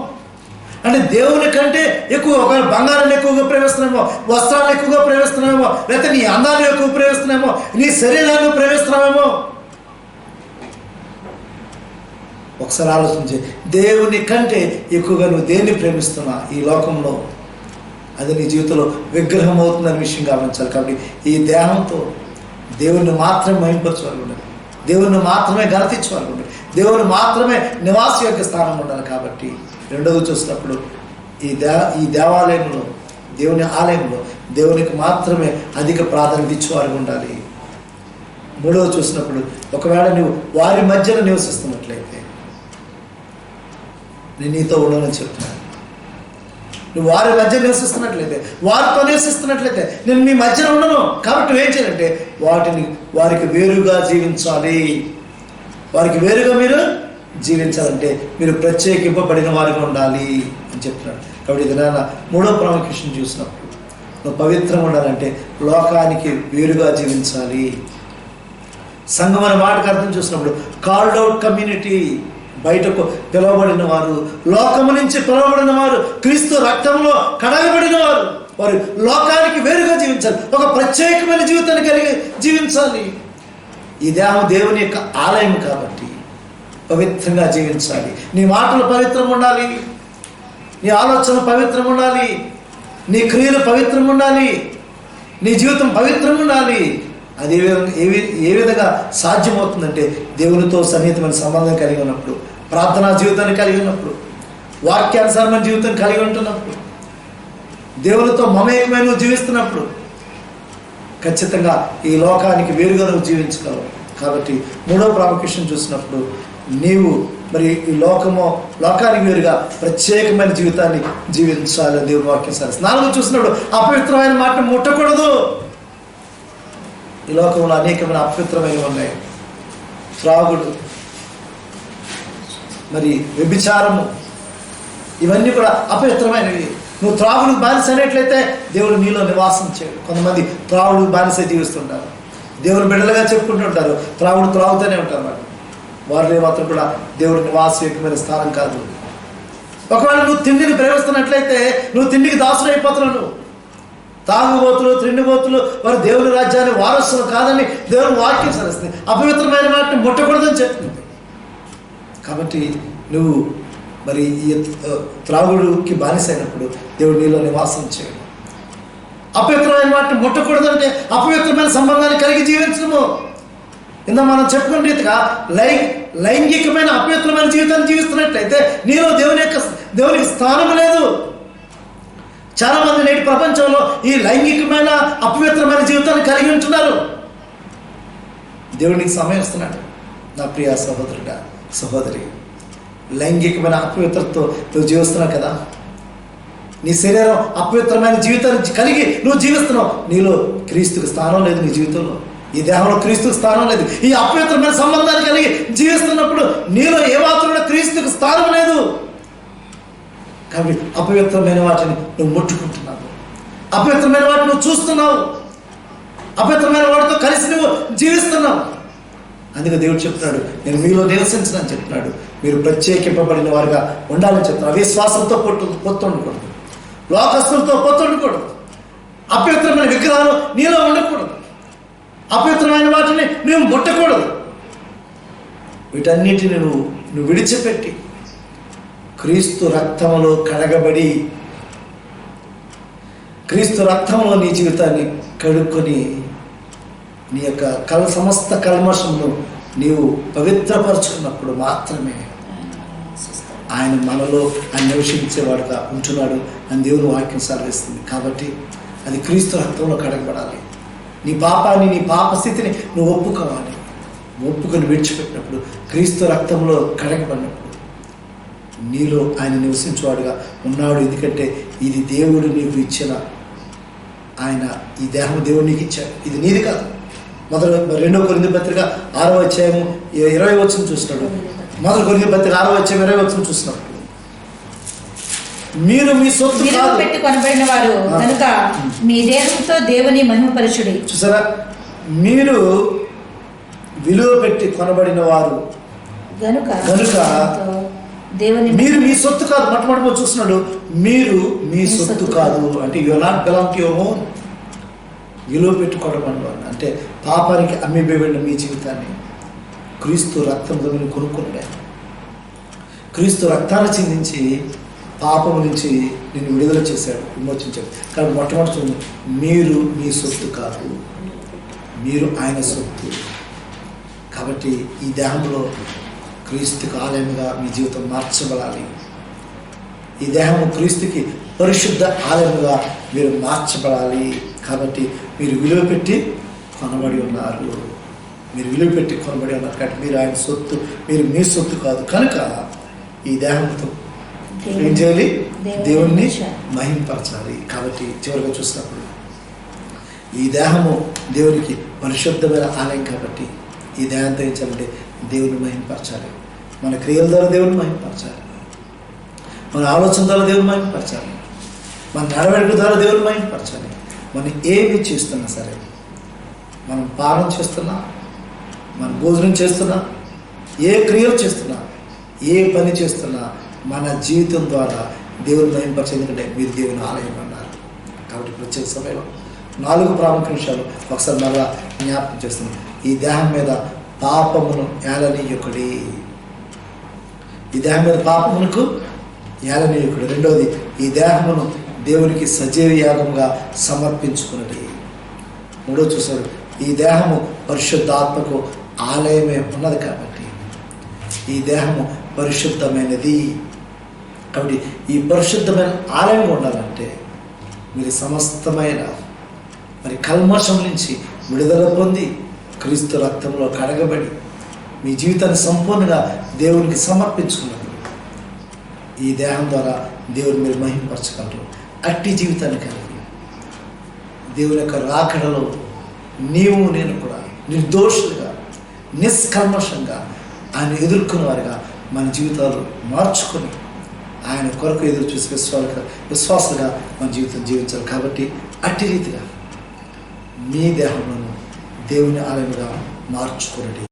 అంటే దేవుని కంటే ఎక్కువ ఒకవేళ బంగారాన్ని ఎక్కువగా ప్రేమిస్తున్నామో, వస్త్రాలను ఎక్కువగా ప్రేమిస్తున్నామేమో, లేకపోతే నీ అందాన్ని ఎక్కువ ప్రేమిస్తున్నామో, నీ శరీరాన్ని ప్రేమిస్తున్నామేమో. ఒకసారి ఆలోచించి దేవుని కంటే ఎక్కువగా నువ్వు దేన్ని ప్రేమిస్తున్నా ఈ లోకంలో అది నీ జీవితంలో విగ్రహం అవుతుందనే విషయం గమనించాలి. కాబట్టి ఈ దేహంతో దేవుణ్ణి మాత్రమే మహింపరచాలి ఉండాలి, దేవుణ్ణి మాత్రమే ఘనతించాలి ఉండాలి, దేవుని మాత్రమే నివాస యొక్క స్థానం ఉండాలి. కాబట్టి రెండవది చూసినప్పుడు ఈ దేవాలయంలో, దేవుని ఆలయంలో దేవునికి మాత్రమే అధిక ప్రాధాన్యత ఇచ్చేవారు ఉండాలి. మూడవది చూసినప్పుడు ఒకవేళ నువ్వు వారి మధ్యలో నివసిస్తున్నట్లయితే నేను నీతో ఉండనని చెప్తున్నాను. నువ్వు వారి మధ్య నివసిస్తున్నట్లయితే, వారితో నివసిస్తున్నట్లయితే నేను మీ మధ్యన ఉండను. కాబట్టి నువ్వేం చేయాలంటే వారికి వేరుగా జీవించాలి. వారికి వేరుగా మీరు జీవించాలంటే మీరు ప్రత్యేకింపబడిన వారిగా ఉండాలి అని చెప్తున్నాడు. కాబట్టి ఇది నాన్న మూడో ప్రాముఖ్యతను చూసినప్పుడు నువ్వు పవిత్రంగా ఉండాలంటే లోకానికి వేరుగా జీవించాలి. సంఘం అనే మాటకు అర్థం చూసినప్పుడు కాల్డ్ అవుట్ కమ్యూనిటీ, బయటకు పిలువబడిన వారు, లోకము నుంచి పిలువబడిన వారు, క్రీస్తు రక్తంలో కడగబడిన వారు, వారు లోకానికి వేరుగా జీవించాలి, ఒక ప్రత్యేకమైన జీవితాన్ని కలిగి జీవించాలి. ఈ దేహం దేవుని యొక్క ఆలయం కాబట్టి పవిత్రంగా జీవించాలి. నీ మాటలు పవిత్రంగా ఉండాలి, నీ ఆలోచన పవిత్రంగా ఉండాలి, నీ క్రియలు పవిత్రంగా ఉండాలి, నీ జీవితం పవిత్రంగా ఉండాలి. అది ఏ విధంగా సాధ్యమవుతుందంటే దేవునితో సన్నిహితమైన సంబంధం కలిగి ఉన్నప్పుడు, ప్రార్థనా జీవితాన్ని కలిగి ఉన్నప్పుడు, వాక్యానుసారమైన జీవితం కలిగి ఉంటున్నప్పుడు, దేవునితో మమేకమైన నువ్వు జీవిస్తున్నప్పుడు ఖచ్చితంగా ఈ లోకానికి వేరుగా నువ్వు జీవించగలవు. కాబట్టి మూడో ప్రాముఖ్యతను చూసినప్పుడు నీవు మరి ఈ లోకానికి వేరుగా ప్రత్యేకమైన జీవితాన్ని జీవించాలి. దేవుని వాక్యం సరే. నాలుగు చూసినప్పుడు అపవిత్రమైన మాటను ముట్టకూడదు. ఈ లోకంలో అనేకమైన అపవిత్రమైనవి ఉన్నాయి. త్రాగుడు, మరి వ్యభిచారము, ఇవన్నీ కూడా అపవిత్రమైనవి. నువ్వు త్రాగుడు బానిస అనేట్లయితే దేవుడు నీలో నివాసం చేయడు. కొంతమంది త్రాగుడు బానిస జీవిస్తుంటారు, దేవుని బిడ్డలుగా చెప్పుకుంటుంటారు, త్రాగుతూనే ఉంటారు. వారిలో మాత్రం కూడా దేవుడి నివాసయోగ్యమైన స్థానం కాదు. ఒకవేళ నువ్వు తిండిని ప్రేమిస్తున్నట్లయితే నువ్వు తిండికి దాసుడు అయిపోతున్నావు. నువ్వు తాగుబోతులు, తిండిబోతులు వారు దేవుని రాజ్యాన్ని వారసులు కాదని దేవుని వాక్యం సరిస్తుంది. అపవిత్రమైన వాటిని ముట్టకూడదని చెప్తుంది. కాబట్టి నువ్వు మరి ఈ త్రాగుడుకి బానిసైనప్పుడు దేవుడు నీలో నివాసం చేయడు. అపవిత్రమైన వాటిని ముట్టకూడదంటే అపవిత్రమైన సంబంధాన్ని కలిగి జీవించడము. ఇందా మనం చెప్పుకున్న రీతిగా లైంగికమైన అపవిత్రమైన జీవితాన్ని జీవిస్తున్నట్లయితే నీలో దేవునికి స్థానం లేదు. చాలా మంది నేటి ప్రపంచంలో ఈ లైంగికమైన అపవిత్రమైన జీవితాన్ని కలిగి ఉంటున్నారు. దేవుడికి సమయం ఇస్తున్నాడు. నా ప్రియ సహోదరుడా, సహోదరి, లైంగికమైన అపవిత్రతతో నువ్వు జీవిస్తున్నావు కదా. నీ శరీరం అపవిత్రమైన జీవితాన్ని కలిగి నువ్వు జీవిస్తున్నావు. నీలో క్రీస్తుకు స్థానం లేదు. నీ జీవితంలో ఈ దేహంలో క్రీస్తుకు స్థానం లేదు. ఈ అపవిత్రమైన సంబంధాన్ని కలిగి జీవిస్తున్నప్పుడు నీలో ఏమాత్రం క్రీస్తుకు స్థానం లేదు. కాబట్టి అపవిత్రమైన వాటిని నువ్వు ముట్టుకుంటున్నావు, అపవిత్రమైన వాటిని నువ్వు చూస్తున్నావు, అపవిత్రమైన వాటితో కలిసి నువ్వు జీవిస్తున్నావు. అందుకే దేవుడు చెప్తున్నాడు, నేను మీలో నివసించనని చెప్తున్నాడు. మీరు ప్రత్యేకింపబడిన వారుగా ఉండాలని చెప్తున్నాడు. అవిశ్వాసంతో పొత్తు ఉండకూడదు, లోకస్తులతో పొత్తు ఉండకూడదు, అపవిత్రమైన విగ్రహాలు నీలో ఉండకూడదు, అపవిత్రమైన వాటిని నువ్వు ముట్టకూడదు. వీటన్నిటిని నువ్వు విడిచిపెట్టి క్రీస్తు రక్తములో కడగబడి క్రీస్తు రక్తంలో నీ జీవితాన్ని కడుక్కొని నీ యొక్క సమస్త కల్మషమును నీవు పవిత్రపరుచుకున్నప్పుడు మాత్రమే ఆయన మనలో ఆయన నివసించేవాడుగా ఉంటున్నాడు అని దేవుని వాక్యం సెలవిస్తుంది. కాబట్టి అది క్రీస్తు రక్తంలో కడగబడాలి. నీ పాపాన్ని, నీ పాప స్థితిని నువ్వు ఒప్పుకోవాలి. ఒప్పుకొని విడిచిపెట్టినప్పుడు, క్రీస్తు రక్తంలో కడగబడినప్పుడు నీలో ఆయన నివసించేవాడుగా ఉన్నాడు. ఎందుకంటే ఇది దేవుడు నీకు ఇచ్చిన, ఆయన ఈ దేహం దేవుడు నీకు ఇచ్చాడు, ఇది నీది కాదు. మొదలు 2 కొరింథీ పత్రిక 6వ అధ్యాయము 20 వచనం చూస్తున్నాడు. మొదలు కొరింథీ పత్రిక 6వ అధ్యాయం 20 వచనం చూస్తున్నాడు. మీరు మీ సొత్తు విలువ పెట్టి కొనబడిన వారు కనుక మీ దేహంతో దేవుని మహిమపరచుడి. చూసారా, మీరు విలువ పెట్టి కొనబడిన వారు గనుక దేవుని, మీరు మీ సొత్తు కాదు. మొట్టమొదటి చూస్తున్నాడు, మీరు మీ సొత్తు కాదు అంటే you are not belong to your own. విలువ పెట్టి కొనబడిన వారు అంటే పాపానికి అమ్మివేయబడిన మీ జీవితాన్ని క్రీస్తు రక్తంతో మీరు కొనుక్కున్నాడు. క్రీస్తు రక్తాన్ని చిందించి పాపము నుంచి నిన్ను విడుదల చేశాడు, విమోచించాడు. కాబట్టి మొట్టమొదటి మీరు మీ సొత్తు కాదు, మీరు ఆయన సొత్తు. కాబట్టి ఈ దేహంలో క్రీస్తుకి ఆలయముగా మీ జీవితం మార్చబడాలి. ఈ దేహము క్రీస్తుకి పరిశుద్ధ ఆలయముగా మీరు మార్చబడాలి. కాబట్టి మీరు విలువ పెట్టి కొనబడి ఉన్నారు. మీరు విలువ పెట్టి కొనబడి ఉన్నారు కాబట్టి మీరు ఆయన సొత్తు, మీరు మీ సొత్తు కాదు. కనుక ఈ దేహంతో ఏం చేయాలి? దేవుణ్ణి మహింపరచాలి. కాబట్టి చివరిగా చూసినప్పుడు ఈ దేహము దేవునికి పరిశుద్ధమైన ఆలయం. కాబట్టి ఈ దేహంతో ఏం చేయాలంటే దేవుని మహింపరచాలి. మన క్రియల ద్వారా దేవుని మహింపరచాలి, మన ఆలోచన ద్వారా దేవుని మహింపరచాలి, మన నడవడిక ద్వారా దేవుని మహింపరచాలి. మనం ఏమి చేస్తున్నా సరే, మనం పాలన చేస్తున్నా, మనం భోజనం చేస్తున్నా, ఏ క్రియలు చేస్తున్నా, ఏ పని చేస్తున్నా మన జీవితం ద్వారా దేవుని మహింపరచాలి. ఎందుకంటే మీరు దేవుని ఆలయం అన్నారు. కాబట్టి ప్రత్యేక సమయంలో 4 ప్రాముఖ్య విషయాలు ఒకసారి మళ్ళా జ్ఞాపకం చేస్తున్నాం. ఈ దేహం మీద పాపమును ఏలనీయకుడి. ఈ దేహం మీద పాపమునకు ఏలనీయకుడు. రెండవది, ఈ దేహమును దేవునికి సజీవ యాగంగా సమర్పించుకున్నది. మూడో చూసాడు, ఈ దేహము పరిశుద్ధాత్మకు ఆలయమే ఉన్నది. కాబట్టి ఈ దేహము పరిశుద్ధమైనది. కాబట్టి ఈ పరిశుద్ధమైన ఆలయం ఉండాలంటే మీరు సమస్తమైన కల్మషం నుంచి విడుదల పొంది క్రీస్తు రక్తంలో కడగబడి మీ జీవితాన్ని సంపూర్ణంగా దేవునికి సమర్పించుకున్నప్పుడు ఈ దేహం ద్వారా దేవుని మీరు మహింపరచగలరు. అట్టి జీవితాన్ని కలిగి దేవుని యొక్క రాకడలో నీవు నేను కూడా నిర్దోషులుగా నిష్కల్మషంగా ఆయన ఎదుర్కొన్న వారిగా మన జీవితాలు మార్చుకొని ఆయన కొరకు ఎదురు చూసి విశ్వాసంగా మన జీవితం జీవించాలి. కాబట్టి అట్టి రీతిగా మీ దేహంలో దేవుని ఆలయంగా మార్చుకోండి.